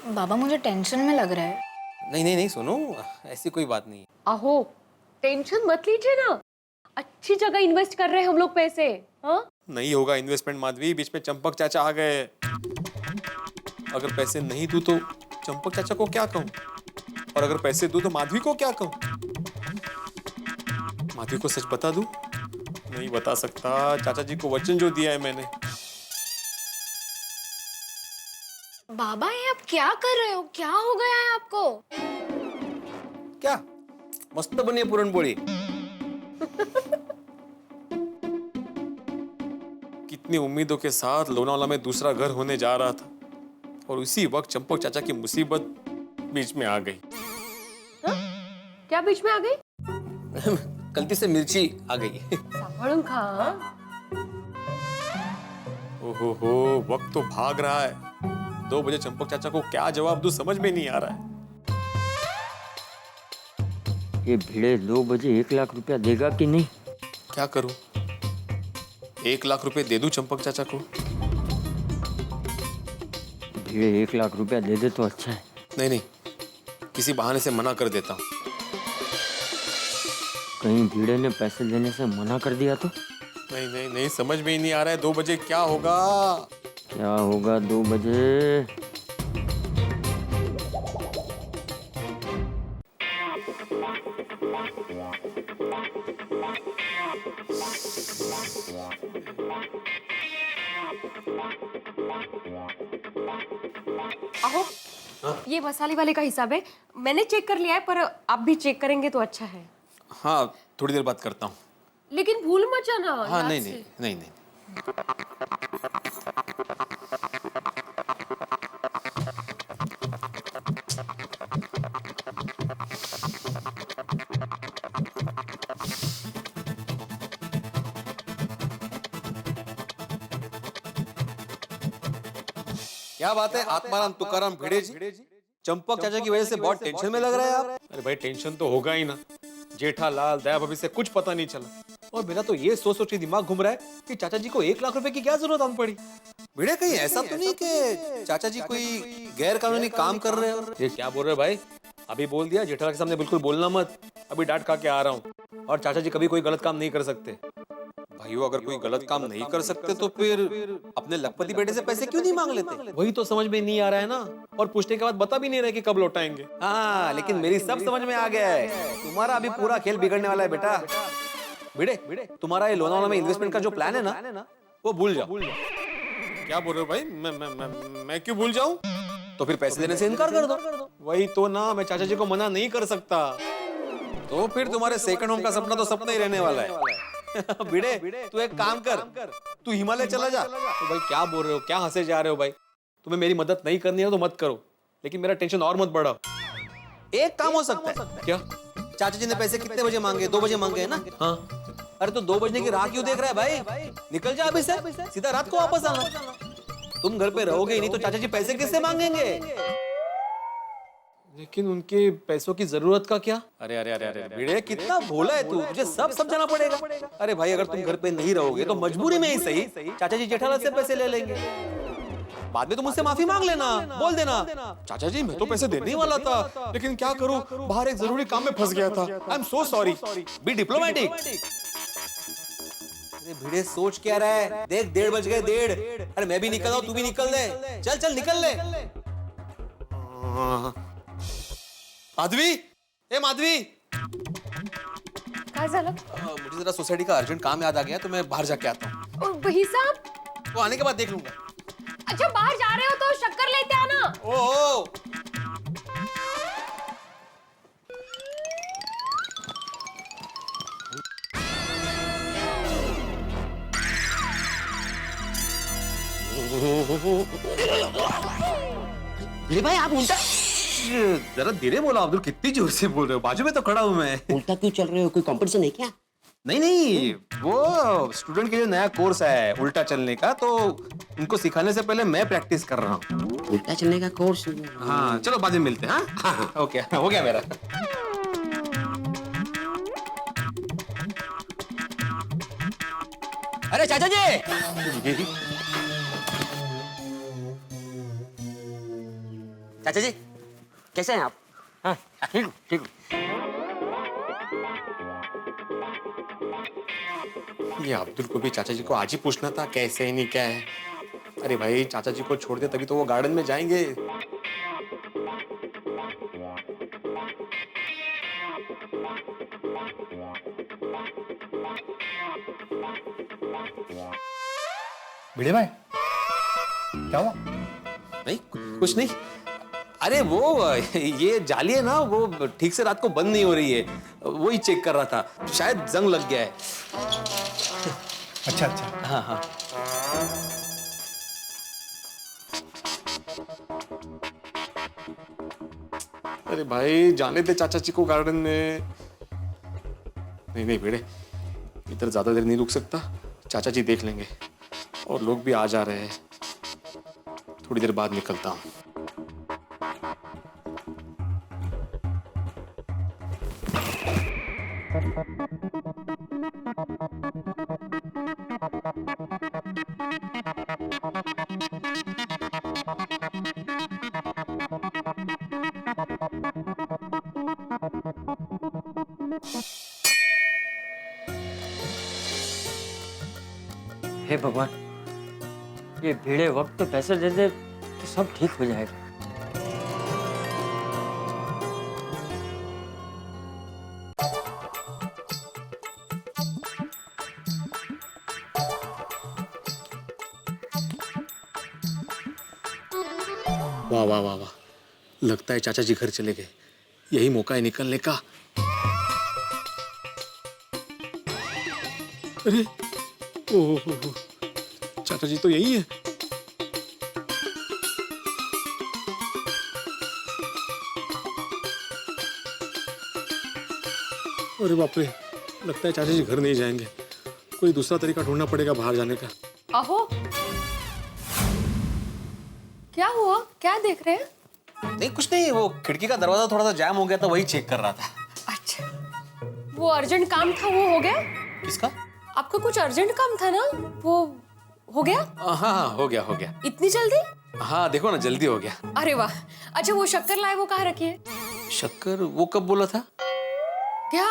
बाबा मुझे टेंशन में लग रहा है। नहीं नहीं नहीं सोनू, ऐसी कोई बात नहीं। आहो, टेंशन मत लीजिए ना, अच्छी जगह इन्वेस्ट कर रहे हैं हम लोग पैसे। हाँ, नहीं होगा इन्वेस्टमेंट माधवी, बीच में चंपक चाचा आ गए। अगर पैसे नहीं दूं तो चंपक चाचा को क्या कहूं, और अगर पैसे दूं तो माधवी को क्या कहूं? माधवी को सच बता दूं? नहीं बता सकता, चाचा जी को वचन जो दिया है मैंने। बाबा ये आप क्या कर रहे हो? क्या हो गया है आपको? क्या मस्त बनी है पूरनपोली। कितनी उम्मीदों के साथ लोनावाला में दूसरा घर होने जा रहा था, और उसी वक्त चंपक चाचा की मुसीबत बीच में आ गई। क्या बीच में आ गई? गलती से मिर्ची आ गई। संभालूं खा। ओहो, वक्त तो भाग रहा है। 2 बजे चंपक चाचा को क्या जवाब दूं समझ में नहीं आ रहा है। ये भिड़े 2 बजे 1 लाख रुपया देगा कि नहीं? क्या करूं? 1 लाख रुपए दे दूं चंपक चाचा को? भिड़े 1 लाख रुपया दे दे तो अच्छा है। नहीं नहीं, किसी बहाने से मना कर देता हूं। कहीं भिड़े ने पैसे देने से मना कर दिया तो? नहीं नहीं नहीं, समझ में ही नहीं आ रहा है 2 बजे क्या होगा। क्या होगा 2 बजे? आहो, ये मसाले वाले का हिसाब है, मैंने चेक कर लिया है, पर आप भी चेक करेंगे तो अच्छा है। हाँ, थोड़ी देर बात करता हूँ। लेकिन भूल मत जाना। हाँ, याद नहीं से। नहीं नहीं नहीं। क्या बात है आत्माराम तुकाराम भिड़े जी, चंपक चाचा की वजह से बहुत टेंशन में लग रहा है आप। अरे भाई टेंशन तो होगा ही ना, जेठालाल दया भाभी से कुछ पता नहीं चला, और मेरा तो ये सोच सोच के दिमाग घूम रहा है कि चाचा जी को 1 लाख रुपए की क्या जरूरत आन पड़ी। भिड़े कहीं ऐसा तो नहीं कि चाचा जी कोई गैर कानूनी काम कर रहे हो? ये क्या बोल रहे हो भाई? अभी बोल दिया जेठालाल के सामने बिल्कुल बोलना मत, अभी डांट खा के आ रहा हूँ। और चाचा जी कभी कोई गलत काम नहीं कर सकते। भाइयों अगर कोई गलत काम नहीं कर सकते तो फिर अपने लखपति बेटे से पैसे क्यों नहीं मांग लेते? वही तो समझ में नहीं आ रहा है ना, और पूछने के बाद बता भी नहीं रहे कि कब लौटाएंगे। हाँ, लेकिन मेरी सब समझ में आ गया है, तुम्हारा अभी पूरा खेल बिगड़ने वाला है बेटा। भिड़े, तुम्हारा ये लोनावाला में इन्वेस्टमेंट का जो प्लान है ना, वो भूल जाओ। क्या बोल रहे हो भाई? मैं क्यों भूल जाऊं? तो फिर पैसे देने से इनकार कर दो। वही तो ना, मैं चाचा जी को मना नहीं कर सकता। तो फिर तुम्हारे सेकंड होम का सपना तो सपना ही रहने वाला है। भिड़े, तू एक काम कर, तू हिमालय चला जा। तो भाई क्या बोल रहे हो, क्या हंसे जा रहे हो भाई? तुम्हें मेरी मदद नहीं करनी है तो मत करो, लेकिन मेरा टेंशन और मत बढ़ाओ। एक काम हो सकता है क्या? चाचा जी ने पैसे कितने बजे मांगे? 2 बजे मांगे है ना? हाँ। अरे तो 2 बजने की राह क्यों देख रहा है भाई? निकल जा अभी से, सीधा रात को वापस आना। तुम घर पे रहोगे ही नहीं तो चाचा जी पैसे किससे मांगेंगे? लेकिन उनके पैसों की जरूरत का क्या? अरे अरे अरे अरे भिड़े, कितना भोला है तू, तुझे सब समझाना पड़ेगा। अरे भाई अगर तुम घर पे नहीं रहोगे तो मजबूरी में ही सही चाचा जी जेठालाल से पैसे ले लेंगे। बाद में तुम मुझसे माफी मांग लेना, बोल देना चाचा जी मैं तो पैसे देने ही वाला था, लेकिन क्या करूं, बाहर एक जरूरी काम में फंस गया था। I am so sorry. B diplomatic. अरे भिड़े सोच क्या रहा है? देख 1:30 बज गए, 1:30। अरे मैं भी निकल रहा हूं, तू भी निकल ले। चल चल निकल ले। माधवी, ए माधवी, काय झालं? मुझे जरा सोसाइटी का अर्जेंट काम याद आ गया तो मैं बाहर जाके आता हूँ। वही साहब, वो आने के बाद देख लूंगा। अच्छा बाहर जा रहे हो तो शक्कर लेते आना। ओह, भाई आप उल्टा जरा धीरे बोलो अब्दुल, कितनी जोर से बोल रहे हो? बाजू में तो खड़ा हूं मैं। उल्टा क्यों चल रहे हो? कोई कंपटीशन है क्या? नहीं नहीं, वो स्टूडेंट के लिए नया कोर्स है उल्टा चलने का, तो उनको सिखाने से पहले मैं प्रैक्टिस कर रहा हूँ। उल्टा चलने का कोर्स? हाँ चलो बाद में मिलते हैं। हाँ ओके, हो गया मेरा। अरे चाचा जी, चाचा जी कैसे हैं आप? हाँ, ठीक हूँ, ठीक हूँ। ये अब्दुल को भी चाचा जी को आज ही पूछना था कैसे है नहीं क्या है। अरे भाई चाचा जी को छोड़ दे तभी तो वो गार्डन में जाएंगे। भिड़े भाई क्या हुआ? नहीं कुछ नहीं। अरे वो ये जाली है ना, वो ठीक से रात को बंद नहीं हो रही है, वही चेक कर रहा था, शायद जंग लग गया है। अच्छा अच्छा। हाँ हाँ। अरे भाई जाने दे चाचा जी को गार्डन में। नहीं नहीं बेड़े, इधर ज्यादा देर नहीं रुक सकता, चाचा जी देख लेंगे और लोग भी आ जा रहे हैं। थोड़ी देर बाद निकलता हूँ। हे भगवान, ये भिड़े वक्त पे पैसे दे दे तो सब ठीक हो जाएगा। वाह वाह वाह वाह, लगता है चाचा जी घर चले गए। यही मौका है निकलने का। अरे ओह, चाचा जी तो यही है। अरे बाप रे, लगता है चाचा जी घर नहीं जाएंगे। कोई दूसरा तरीका ढूंढना पड़ेगा बाहर जाने का। अहो, क्या हुआ? क्या देख रहे हैं? नहीं कुछ नहीं, वो खिड़की का दरवाजा थोड़ा सा जाम हो गया था, वही चेक कर रहा था। अच्छा, वो अर्जेंट काम था, वो हो गया? किसका? आपका कुछ अर्जेंट काम था ना, वो हो गया? हाँ हाँ हो गया हो गया। इतनी जल्दी? हाँ देखो ना जल्दी हो गया। अरे वाह। अच्छा, वो शक्कर लाए, वो कहाँ रखी है? शक्कर वो कब बोला था? क्या?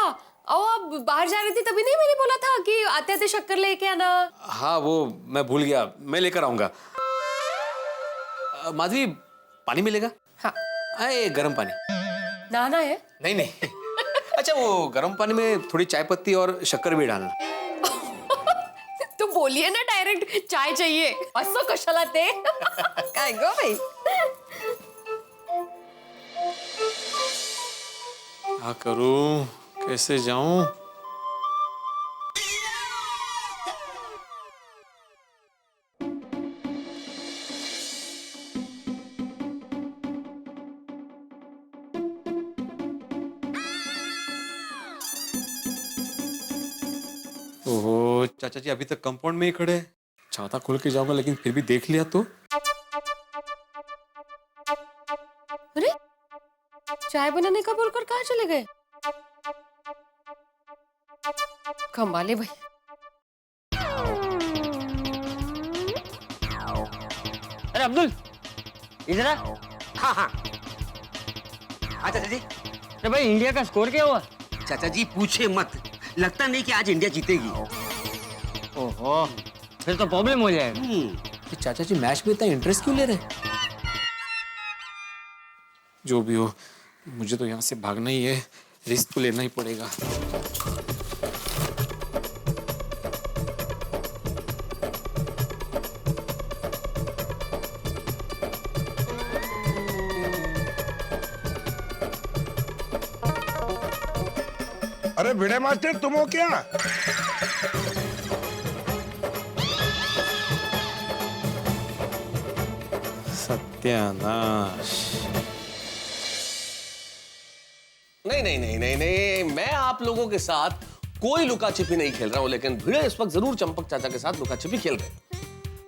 ओ, आप बाहर जा रही थी तभी नहीं मैंने बोला था कि आते आते शक्कर लेके आना? हाँ वो मैं भूल गया, मैं लेकर आऊंगा। माधवी पानी मिलेगा? हाँ। अरे गर्म पानी। नहाना है? नहीं नहीं। अच्छा वो गर्म पानी में थोड़ी चाय पत्ती और शक्कर भी डालना। तो बोलिए ना डायरेक्ट चाय चाहिए। असो कशाला ते? काय गो भाई? क्या करूं, कैसे जाऊं? ओहो, चाचा जी अभी तक कंपाउंड में ही खड़े हैं। छाता खोल के जाऊंगा लेकिन फिर भी देख लिया तो। अरे, चाय बनाने का बोलकर कहाँ चले गए? कमाले भाई। अरे अब्दुल, इधर आ। हाँ हाँ। हाँ चाचा जी। अरे भाई, इंडिया का स्कोर क्या हुआ? चाचा जी पूछे मत, लगता नहीं कि आज इंडिया जीतेगी। ओहो, फिर तो प्रॉब्लम हो जाएगा। चाचा जी मैच में इतना इंटरेस्ट क्यों ले रहे हैं? जो भी हो, मुझे तो यहाँ से भागना ही है, रिस्क तो लेना ही पड़ेगा। अरे भिड़े मास्टर तुम हो क्या? सत्यानाश। नहीं नहीं नहीं नहीं नहीं, मैं आप लोगों के साथ कोई लुका छिपी नहीं खेल रहा हूं, लेकिन भिड़े इस वक्त जरूर चंपक चाचा के साथ लुका छिपी खेल रहे हैं।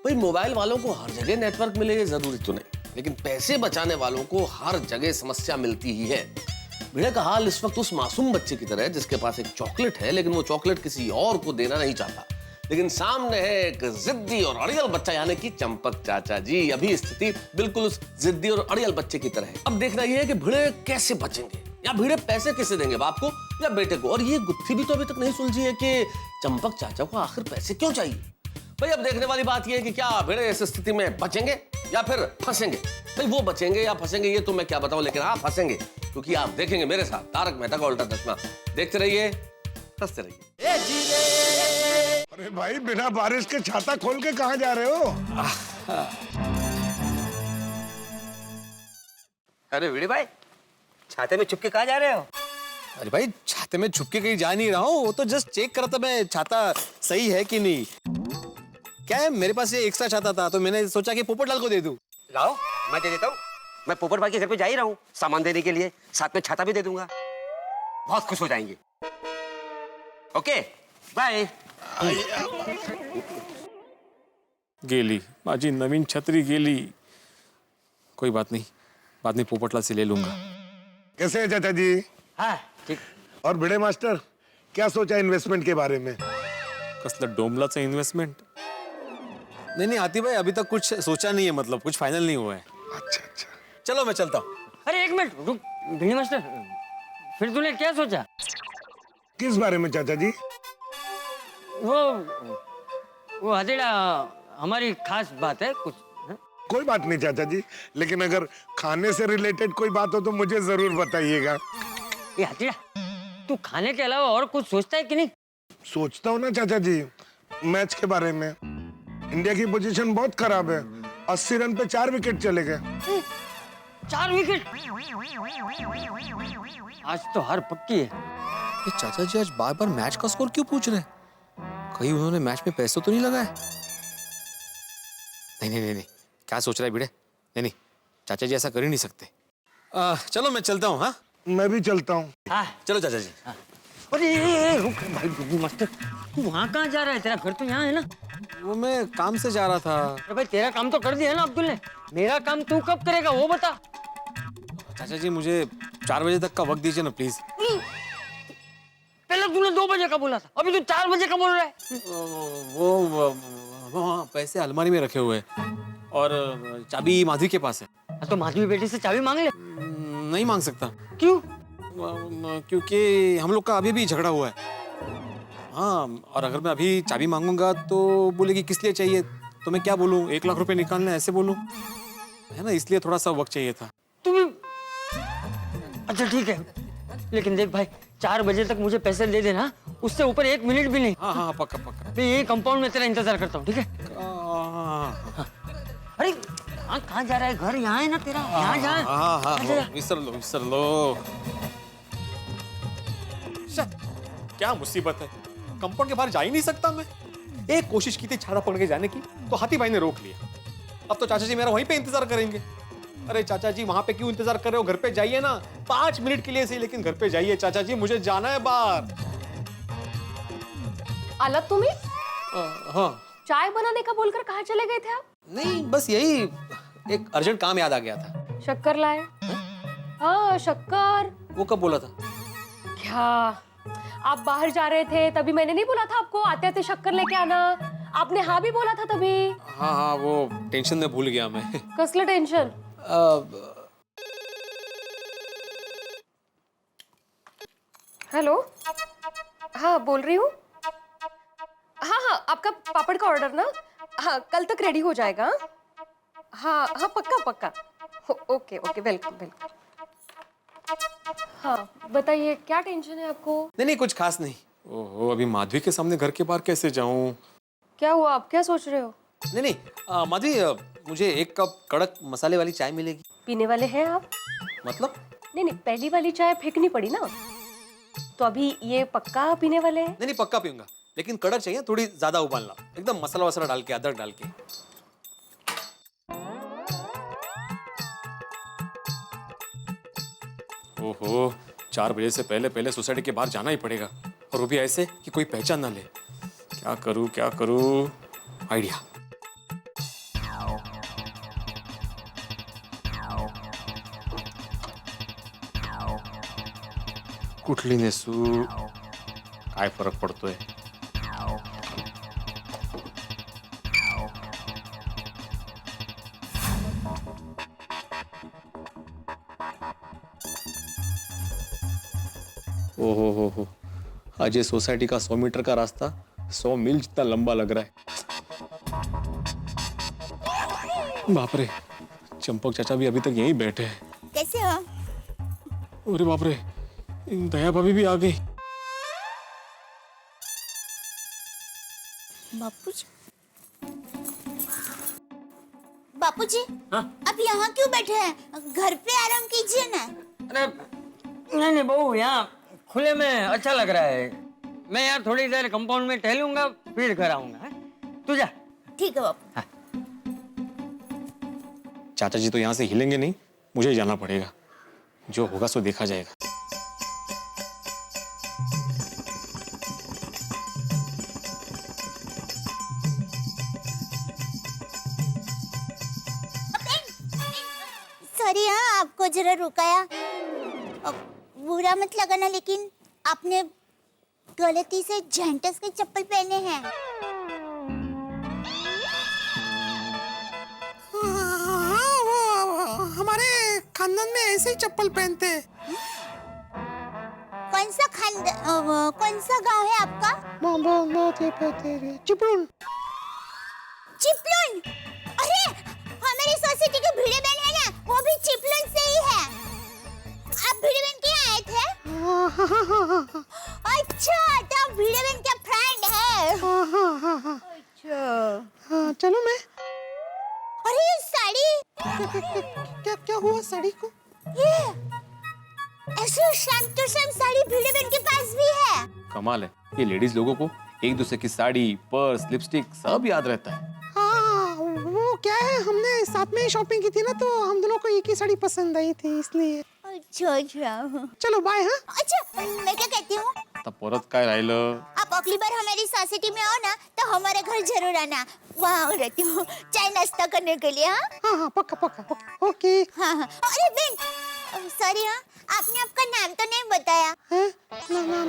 भाई मोबाइल वालों को हर जगह नेटवर्क मिले ये जरूरी तो नहीं, लेकिन पैसे बचाने वालों को हर जगह समस्या मिलती ही है। भिड़े का हाल इस वक्त उस मासूम बच्चे की तरह है जिसके पास एक चॉकलेट है, लेकिन वो चॉकलेट किसी और को देना नहीं चाहता, लेकिन सामने है एक जिद्दी और अड़ियल बच्चा यानी कि चंपक चाचा जी। अभी स्थिति बिल्कुल उस जिद्दी और अड़ियल बच्चे की तरह है। अब देखना यह है कि भिड़े कैसे बचेंगे, या भिड़े पैसे किसे देंगे, बाप को या बेटे को। और ये गुत्थी भी तो अभी तक नहीं सुलझी है कि चंपक चाचा को आखिर पैसे क्यों चाहिए। भाई अब देखने वाली बात यह है कि क्या भिड़े इस स्थिति में बचेंगे या फिर फंसेंगे। भाई वो बचेंगे या फंसेंगे ये तो मैं क्या बताऊं, लेकिन हाँ फंसेंगे, क्योंकि आप देखेंगे मेरे साथ तारक मेहता का उल्टा चश्मा। देखते रहिए, हंसते रहिए। अरे भाई बिना बारिश के छाता खोल के कहाँ जा रहे हो? अरे भिड़े भाई, छाते में छुप के कहाँ जा रहे हो? अरे भाई छाते में छुप के कहीं जा नहीं रहा हूँ, वो तो जस्ट चेक कर रहा था मैं छाता सही है कि नहीं। क्या है, मेरे पास ये एक्स्ट्रा छाता था तो मैंने सोचा कि पोपटलाल को दे दूं। लाओ, मैं दे देता हूँ। मैं पोपट भाई के घर पे जा ही रहा हूँ सामान देने के लिए, साथ में छाता भी दे दूंगा। बहुत खुश हो जाएंगे। Okay bye. गेली माझी नवीन छतरी गेली। कोई बात नहीं, बाद में पोपटलाल से ले लूंगा। कैसे है चाचा जी? हाँ ठीक। और भिड़े मास्टर, क्या सोचा इन्वेस्टमेंट के बारे में? कसलं डोंबलाचं इन्वेस्टमेंट? नहीं आती भाई, अभी तक कुछ सोचा नहीं है, मतलब कुछ फाइनल नहीं हुआ है। अच्छा अच्छा, चलो मैं चलता हूँ। अरे एक मिनट रुक भिड़े मास्टर, फिर तूने क्या सोचा? किस बारे में चाचा जी? वो हथेड़ा हमारी खास बात है कुछ। कोई बात नहीं चाचा जी, लेकिन अगर खाने से रिलेटेड कोई बात हो तो मुझे जरूर बताइएगा। ये हथेड़ा, तू खाने के अलावा और कुछ सोचता है कि नहीं? सोचता हूँ ना चाचा जी, मैच के बारे में। इंडिया की पोजीशन बहुत खराब है, 80 रन पे 4 विकेट चले गए। 4 विकेट? आज तो हार पक्की है। ये चाचा जी आज बार बार मैच का स्कोर क्यों पूछ रहे हैं? कहीं उन्होंने मैच में पैसे तो नहीं लगाए? नहीं, क्या सोच रहा है भिड़े? नहीं, चाचा जी ऐसा कर ही नहीं सकते। चलो मैं चलता हूँ। हाँ मैं भी चलता हूँ। चलो चाचा जी। अरे रुक भाई मास्टर, तू वहाँ कहाँ जा रहा है? तेरा घर तो यहाँ है ना? वो मैं काम से जा रहा था। अरे भाई तेरा काम तो कर दिया ना अब्दुल ने, मेरा काम तू कब करेगा वो बता। चाचा जी मुझे 4 बजे तक का वक्त दीजिए ना प्लीज। पहले तूने 2 बजे का बोला था, अभी तू 4 बजे का बोल रहा है। वो पैसे अलमारी में रखे हुए हैं और चाबी माधवी के पास है। तो माधवी बेटी से चाबी मांग ले। नहीं मांग सकता। क्यों? क्योंकि हम लोग का अभी भी झगड़ा हुआ है। हाँ, और अगर मैं अभी चाबी मांगूंगा तो बोलेगी किस लिए चाहिए, तो मैं क्या बोलूं? 1 लाख रुपए निकालना ऐसे बोलूं, है ना? इसलिए थोड़ा सा वक्त चाहिए था। तू भी अच्छा ठीक है, लेकिन देख भाई 4 बजे तक मुझे पैसे दे देना, उससे ऊपर 1 मिनट भी नहीं। हाँ पक्का। मैं ये कंपाउंड में तेरा इंतजार करता हूँ, ठीक है? अरे कहाँ जा रहा है? घर यहाँ है ना तेरा, यहाँ जा। हाँ, विसर लो। क्या मुसीबत है, कंपाउंड के बाहर जा ही नहीं सकता मैं। एक कोशिश की थी छाता पकड़ के जाने की, तो हाथी भाई ने रोक लिया। अब तो चाचा जी मेरा वहीं पे इंतजार करेंगे। अरे चाचा जी वहां पे क्यों इंतजार कर रहे हो? घर पे जाइए ना, 5 मिनट के लिए सही, लेकिन घर पे जाइए चाचा जी, मुझे जाना है बाहर। आलत तुम्हें? हाँ। चाय बनाने का बोलकर कहाँ चले गए थे आप? नहीं, बस यही एक अर्जेंट काम याद आ गया था। शक्कर लाए? हाँ शक्कर। वो कब बोला था? क्या आप बाहर जा रहे थे तभी मैंने नहीं बोला था आपको आते आते शक्कर लेके आना? आपने हाँ भी बोला था तभी। हाँ, वो टेंशन में भूल गया मैं। कसलं टेंशन? हेलो, हाँ बोल रही हूँ। हाँ आपका पापड़ का ऑर्डर ना, हाँ कल तक रेडी हो जाएगा। हाँ पक्का। Okay welcome. हाँ बताइए क्या टेंशन है आपको? नहीं कुछ खास नहीं। ओहो, अभी माधवी के सामने घर के बाहर कैसे जाऊं? क्या हुआ, आप क्या सोच रहे हो? नहीं माधवी, मुझे 1 कप कड़क मसाले वाली चाय मिलेगी? पीने वाले हैं आप? मतलब? नहीं पहली वाली चाय फेंकनी पड़ी ना, तो अभी ये पक्का पीने वाले हैं? नहीं पक्का पीऊंगा, लेकिन कड़क चाहिए, थोड़ी ज्यादा उबालना, एकदम मसाला वसाला डाल के, अदरक डाल के। ओहो, 4 बजे से पहले सोसाइटी के बाहर जाना ही पड़ेगा, और वो भी ऐसे कि कोई पहचान ना ले। क्या करूं? आइडिया। कुठली नेसू, काय फरक पडतोय? ओहो हो, आज ये सोसाइटी का 100 मीटर का रास्ता 100 मील जितना लंबा लग रहा है। बाप रे, चंपक चाचा भी अभी तक यहीं बैठे हैं। कैसे हो? अरे बाप रे, दया भाभी भी आ गई। बापूजी, बापूजी, आप यहाँ क्यों बैठे हैं? घर पे आराम कीजिए ना। अरे नहीं बहू, यहाँ खुले में अच्छा लग रहा है। मैं यार थोड़ी देर कंपाउंड में टहलूंगा, फिर घर आऊंगा। तू जा। ठीक है बापू। हाँ। चाचा जी तो यहाँ से हिलेंगे नहीं, मुझे जाना पड़ेगा। जो होगा सो देखा जाएगा। सॉरी हाँ, आपको जरा रुकाया। बुरा मत लगाना, लेकिन आपने गलती से जेंटस के चप्पल पहने हैं। हमारे खानदान में ऐसे ही चप्पल पहनते हैं। कौन सा गांव है आपका? चिपळूण। चिपलून? अरे हमारी सोसाइटी की भिड़े बहन है ना, वो भी चिपलून से ही है। आप भिड़े बहन के यहाँ आए थे? अच्छा, तो आप भिड़े बहन का फ्रेंड है। अच्छा। चलो मैं। अरे ये साड़ी क्या हुआ साड़ी को? ये ऐसे शाम टू शाम साड़ी भिड़े बहन के पास भी है। कमाल है, ये लेडीज लोगों को एक दूसरे की साड़ी, पर्स, लिपस्टिक सब याद रहता है। हाँ, वो क्या है, हमने साथ में ही शॉपिंग की थी ना, तो हम दोनों को एक ही साड़ी पसंद आई थी, इसलिए। अच्छा। चलो बाय। हाँ। अच्छा, मैं क्या कहती हूँ, आता परत काय राहिलं? आप अगली बार हमारी सोसाइटी में आओ ना, तो हमारे घर जरूर आना। वहाँ रहती हूँ चाय नाश्ता करने के लिए। हाँ, पक्का। ओके। हाँ। अरे बेन, सॉरी हाँ, आपने आपका नाम तो नहीं बताया। नाम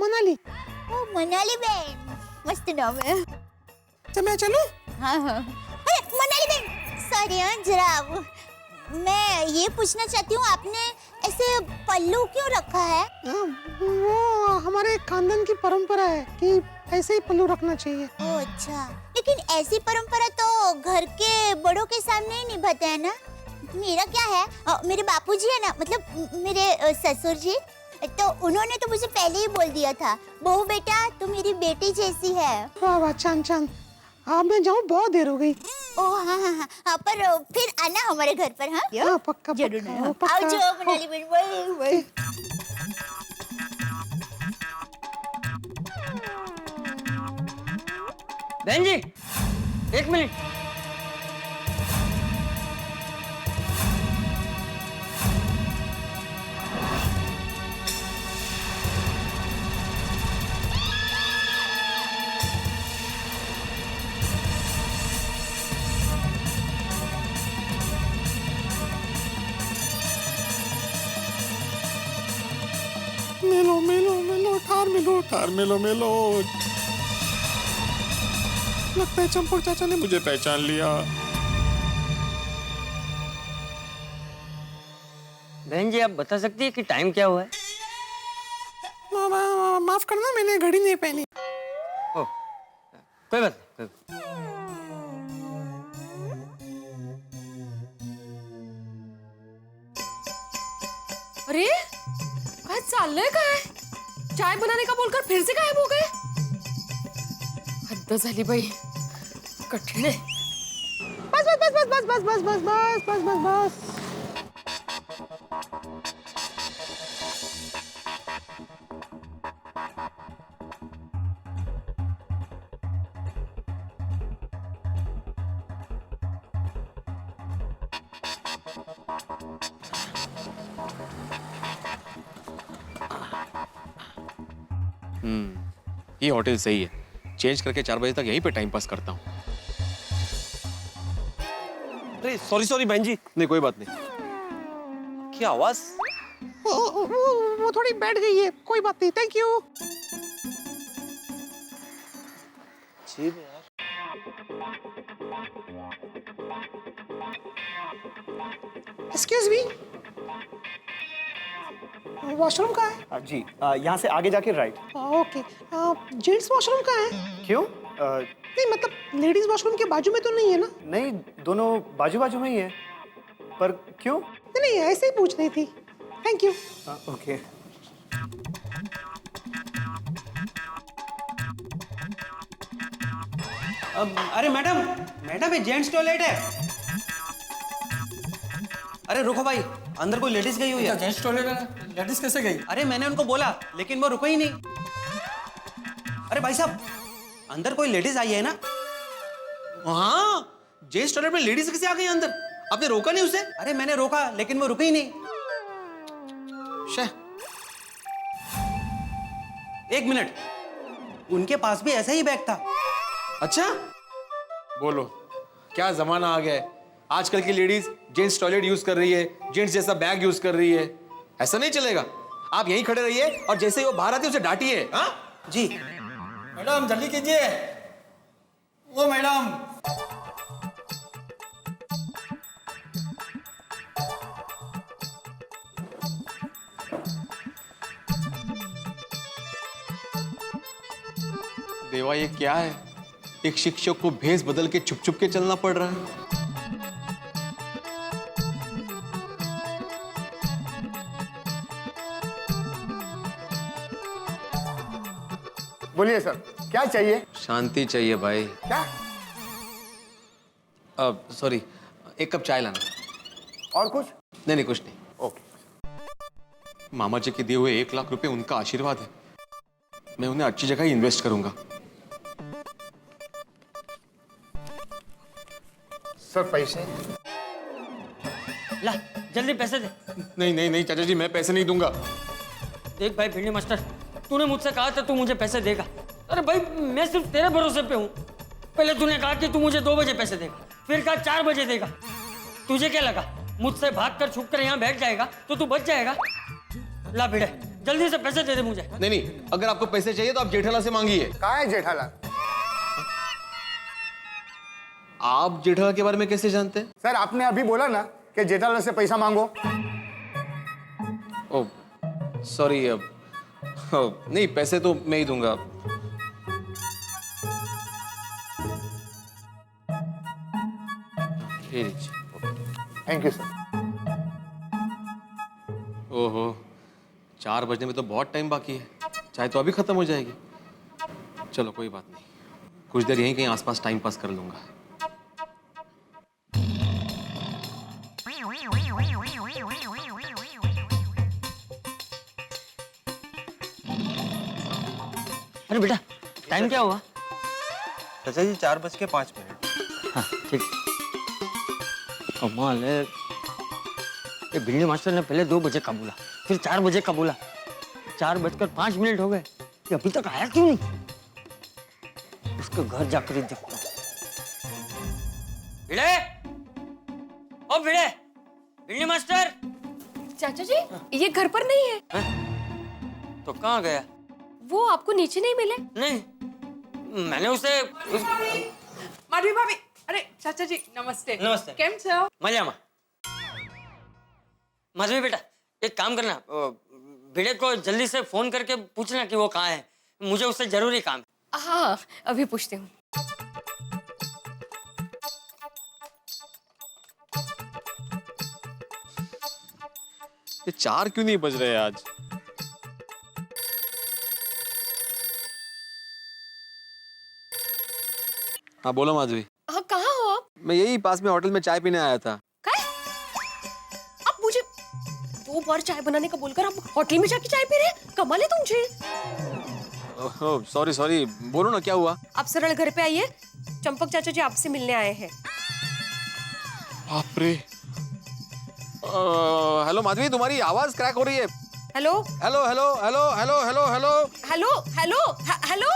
मनाली। ओ मनाली बेन, मस्त नाम है। तो मैं चलूं? हाँ। अरे मनाली बेन, सॉरी हाँ, जरा मैं ये पूछना चाहती हूँ, आपने ऐसे पल्लू क्यों रखा है? वो हमारे खानदान की परंपरा है कि ऐसे ही पल्लू रखना चाहिए। ओह अच्छा, लेकिन ऐसी परंपरा तो घर के बड़ों के सामने ही निभाते हैं ना। मेरा क्या है, मेरे बापूजी है ना, मतलब मेरे ससुर जी, तो उन्होंने तो मुझे पहले ही बोल दिया था, बहू बेटा तू मेरी बेटी जैसी है। वाह, चांद। अब मैं जाऊँ, बहुत देर हो गई। ओह हाँ, पर फिर आना हमारे घर पर। हाँ पक्का जरूर। आओ जो मनाली बेन, वही। बहन जी, 1 मिनट। मेलो। लगता है चंपक चाचा ने मुझे पहचान लिया। बहन जी, आप बता सकती है कि टाइम क्या हुआ है? माफ करना, मैंने घड़ी नहीं पहनी। ओह, कोई बात नहीं। अरे काय चाललंय काय? चाय बनाने का बोलकर फिर से गायब हो गए। हद्द झाली बाई, कठीण आहे। बस। ये होटल सही है, चेंज करके 4 बजे तक यहीं पे टाइम पास करता हूँ। अरे सॉरी बहन जी। नहीं कोई बात नहीं। क्या आवाज? वो थोड़ी बैठ गई है, कोई बात नहीं। Thank you. अजीब है यार। Excuse me. वॉशरूम कहाँ है? जी यहाँ से आगे जाके राइट। ओके। जेंट्स वॉशरूम कहाँ है? क्यों? नहीं मतलब लेडीज वॉशरूम के बाजू में तो नहीं है ना? नहीं, दोनों बाजू बाजू में ही है। पर क्यों? नहीं ऐसे ही पूछ रही थी। Thank you. ओके। अरे मैडम ये जेंट्स टॉयलेट है। अरे रुको भाई, अंदर कोई लेडीज गई हुई है। जेंट्स टॉयलेट है, लेडीज कैसे गई? अरे मैंने उनको बोला लेकिन वो रुको ही नहीं। अरे भाई साहब, अंदर कोई लेडीज आई है ना? हाँ, जेंट्स टॉयलेट में लेडीज कैसे आ गई अंदर? आपने रोका नहीं उसे? अरे मैंने रोका लेकिन वो रुकी ही नहीं। एक मिनट, उनके पास भी ऐसा ही बैग था। अच्छा, बोलो क्या जमाना आ गया है। आजकल की लेडीज जेंट्स टॉयलेट यूज कर रही है, जेंट्स जैसा बैग यूज कर रही है। ऐसा नहीं चलेगा। आप यहीं खड़े रहिए और जैसे ही वो बाहर आती है उसे डांटिए। हाँ जी मैडम जल्दी कीजिए। वो मैडम, देवा ये क्या है? एक शिक्षक को भेष बदल के छुप छुप के चलना पड़ रहा है। बोलिए सर, क्या चाहिए? शांति चाहिए भाई। क्या? सॉरी, एक कप चाय लाना। और कुछ? नहीं कुछ नहीं। ओके। मामा जी के दिए हुए 1 लाख रुपए उनका आशीर्वाद है। मैं उन्हें अच्छी जगह ही इन्वेस्ट करूंगा। सर पैसे? ला जल्दी पैसे दे। नहीं चाचा जी, मैं पैसे नहीं दूंगा। देख भाई भिंडी मास्टर, तूने मुझसे कहा था तू मुझे पैसे देगा। अरे भाई मैं सिर्फ तेरे भरोसे पे हूँ। पहले तूने कहा कि तू मुझे 2 बजे पैसे देगा, फिर कहा 4 बजे देगा। तुझे क्या लगा मुझसे भाग कर छुप कर यहाँ बैठ जाएगा तो तू बच जाएगा? ला भिड़े, जल्दी से पैसे दे दे मुझे। नहीं, अगर आपको पैसे चाहिए तो आप जेठालाल से मांगिए। कहाँ है जेठालाल? आप जेठालाल के बारे में कैसे जानते हैं? सर आपने अभी बोला ना कि जेठालाल से पैसा मांगो। ओह सॉरी, नहीं पैसे तो मैं ही दूंगा। Thank you sir. ओहो, 4 बजने में तो बहुत टाइम बाकी है। चाय तो अभी खत्म हो जाएगी। चलो कोई बात नहीं, कुछ देर यहीं कहीं आसपास टाइम पास कर लूंगा। अरे बेटा टाइम क्या हुआ? चाचा जी 4:05। हाँ ठीक। कमाल है, ये भिंडी मास्टर ने पहले 2 बजे का बोला, फिर 4 बजे का बोला। 4:05 हो गए, ये अभी तक आया क्यों नहीं? उसके घर जाकर ही देखता हूँ। भिड़े, ओ भिड़े, भिंडी मास्टर। चाचा जी ये घर पर नहीं है। तो कहाँ गया? वो आपको नीचे नहीं मिले? नहीं, मैंने उसे माधवी भाभी, अरे चाचा जी नमस्ते। नमस्ते। केम छो? मजा में। माधवी बेटा एक काम करना, भिड़े को जल्दी से फोन करके पूछना कि वो कहाँ है। मुझे उससे जरूरी काम है। हाँ अभी पूछती हूँ। ये 4 क्यों नहीं बज रहे आज? हाँ बोलो माधवी। हाँ कहाँ हो आप? मैं यही पास में होटल में चाय पीने आया था। आप मुझे 2 बार चाय बनाने का बोलकर आप होटल में जाके चाय पी रहे हैं? कमाल है तुमसे। सॉरी, बोलो ना क्या हुआ? आप सरल घर पे आइए, चंपक चाचा जी आपसे मिलने आए हैं। बाप रे। हेलो माधवी, तुम्हारी आवाज क्रैक हो रही है। Hello hello hello hello hello hello hello hello hello hello.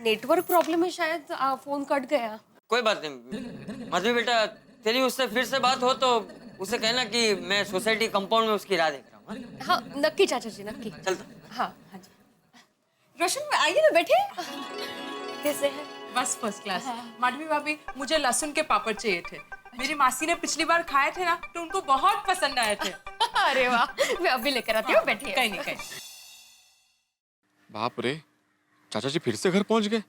Network problem है शायद, फोन कट गया। कोई बात नहीं माधवी बेटा, तेरी उससे फिर से बात हो तो उसे कहना कि मैं सोसाइटी कंपाउंड में उसकी राह देख रहा हूँ। हाँ नक्की चाचा जी नक्की। चलता। हाँ हाँ जी। रोशन आइए ना, बैठे। कैसे हैं? बस फर्स्ट क्लास। माधवी भाभी मुझे लहसुन के पापड़ चाहिए थे। मेरी मासी ने पिछली बार खाए थे ना तो उनको बहुत पसंद आए थे। अरे वाह, मैं अभी लेकर आती हूँ, बैठिए। कहीं नहीं, कहीं। बाप रे, चाचा जी फिर से घर पहुंच गए।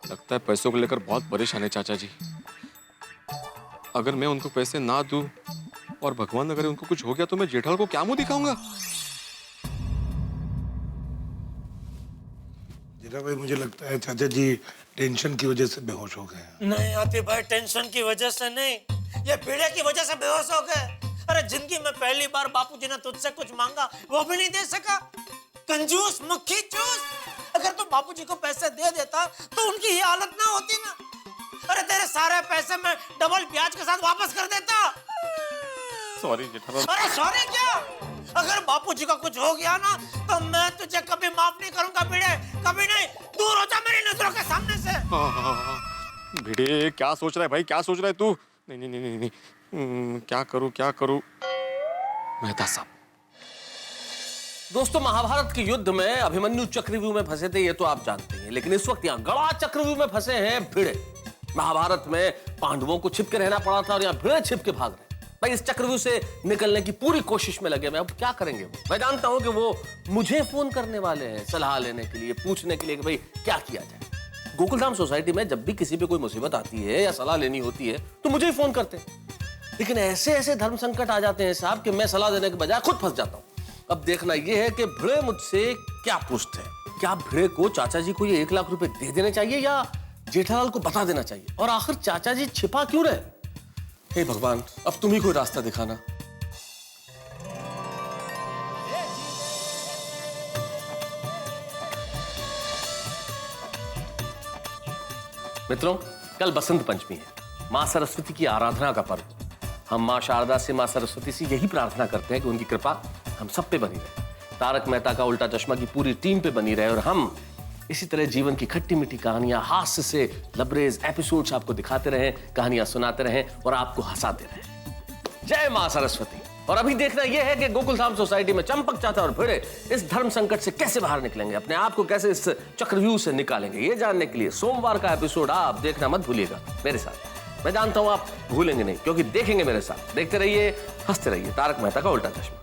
लगता है पैसों को लेकर बहुत परेशान है चाचा जी। अगर मैं उनको पैसे ना दूं और भगवान अगर उनको कुछ हो गया तो मैं जेठालाल को क्या मुंह दिखाऊंगा? जीरा भाई, मुझे लगता है चाचा जी टेंशन की वजह से बेहोश हो गए। नहीं आती भाई, टेंशन की वजह से नहीं, ये पीड़े की वजह से बेहोश हो गए। अरे जिंदगी में पहली बार बापूजी ने तुझसे कुछ मांगा, वो भी नहीं दे सका। कंजूस, मक्खी चूस। अगर तू बापूजी को पैसे दे देता तो उनकी ये हालत ना होती ना। अरे तेरे सारे पैसे मैं डबल ब्याज के साथ वापस कर देता। सॉरी जेठालाल। अरे सॉरी क्या? अगर बापूजी का कुछ हो गया ना तो मैं तुझे कभी माफ नहीं करूंगा भिड़े, कभी नहीं। दूर हो जा मेरी नजरों के सामने से। भिड़े, क्या सोच रहा है भाई, क्या सोच रहा है तू? नहीं नहीं नहीं नहीं, क्या करूं? मेहता साहब। दोस्तों, महाभारत के युद्ध में अभिमन्यु चक्रव्यूह में फंसे थे, ये तो आप जानते हैं, लेकिन इस वक्त यहाँ गड़ा चक्रव्यूह में फंसे हैं भिड़े। महाभारत में पांडवों को छिप के रहना पड़ा था और यहाँ भिड़े छिप के भाग रहे। भाई इस चक्रव्यूह से निकलने की पूरी कोशिश में लगे। मैं अब क्या करेंगे? मैं जानता हूं कि वो मुझे फोन करने वाले हैं सलाह लेने के लिए, पूछने के लिए कि भाई क्या किया जाए। गोकुलधाम सोसाइटी में जब भी किसी पे कोई मुसीबत आती है या सलाह लेनी होती है तो मुझे ही फोन करते हैं, लेकिन ऐसे ऐसे धर्म संकट आ जाते हैं साहब कि मैं सलाह देने के बजाय खुद फंस जाता हूं। अब देखना यह है कि भिड़े मुझसे क्या पूछते हैं। क्या भिड़े को चाचा जी को ये 1 लाख रुपए दे देने चाहिए या जेठालाल को बता देना चाहिए? और आखिर चाचा जी छिपा क्यों रहे? हे भगवान, अब तुम ही कोई रास्ता दिखाना। मित्रों, कल बसंत पंचमी है, मां सरस्वती की आराधना का पर्व। हम मां शारदा से, मां सरस्वती से यही प्रार्थना करते हैं कि उनकी कृपा हम सब पे बनी रहे, तारक मेहता का उल्टा चश्मा की पूरी टीम पे बनी रहे और हम इसी तरह जीवन की खट्टी मीठी कहानियां, हास्य से लबरेज एपिसोड्स आपको दिखाते रहें, कहानियां सुनाते रहें और आपको हंसाते रहें। जय मां सरस्वती। और अभी देखना यह है कि गोकुलधाम सोसाइटी में चंपक चाचा और भिड़े इस धर्म संकट से कैसे बाहर निकलेंगे, अपने आप को कैसे इस चक्रव्यूह से निकालेंगे। ये जानने के लिए सोमवार का एपिसोड आप देखना मत भूलिएगा मेरे साथ। मैं जानता हूं आप भूलेंगे नहीं, क्योंकि देखेंगे मेरे साथ। देखते रहिए, हंसते रहिए। तारक मेहता का उल्टा चश्मा।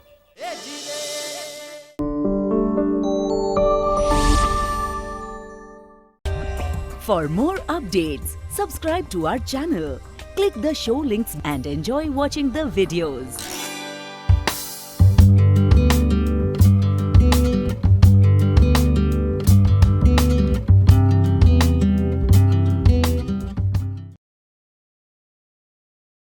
For more updates, subscribe to our channel, click the show links and enjoy watching the videos.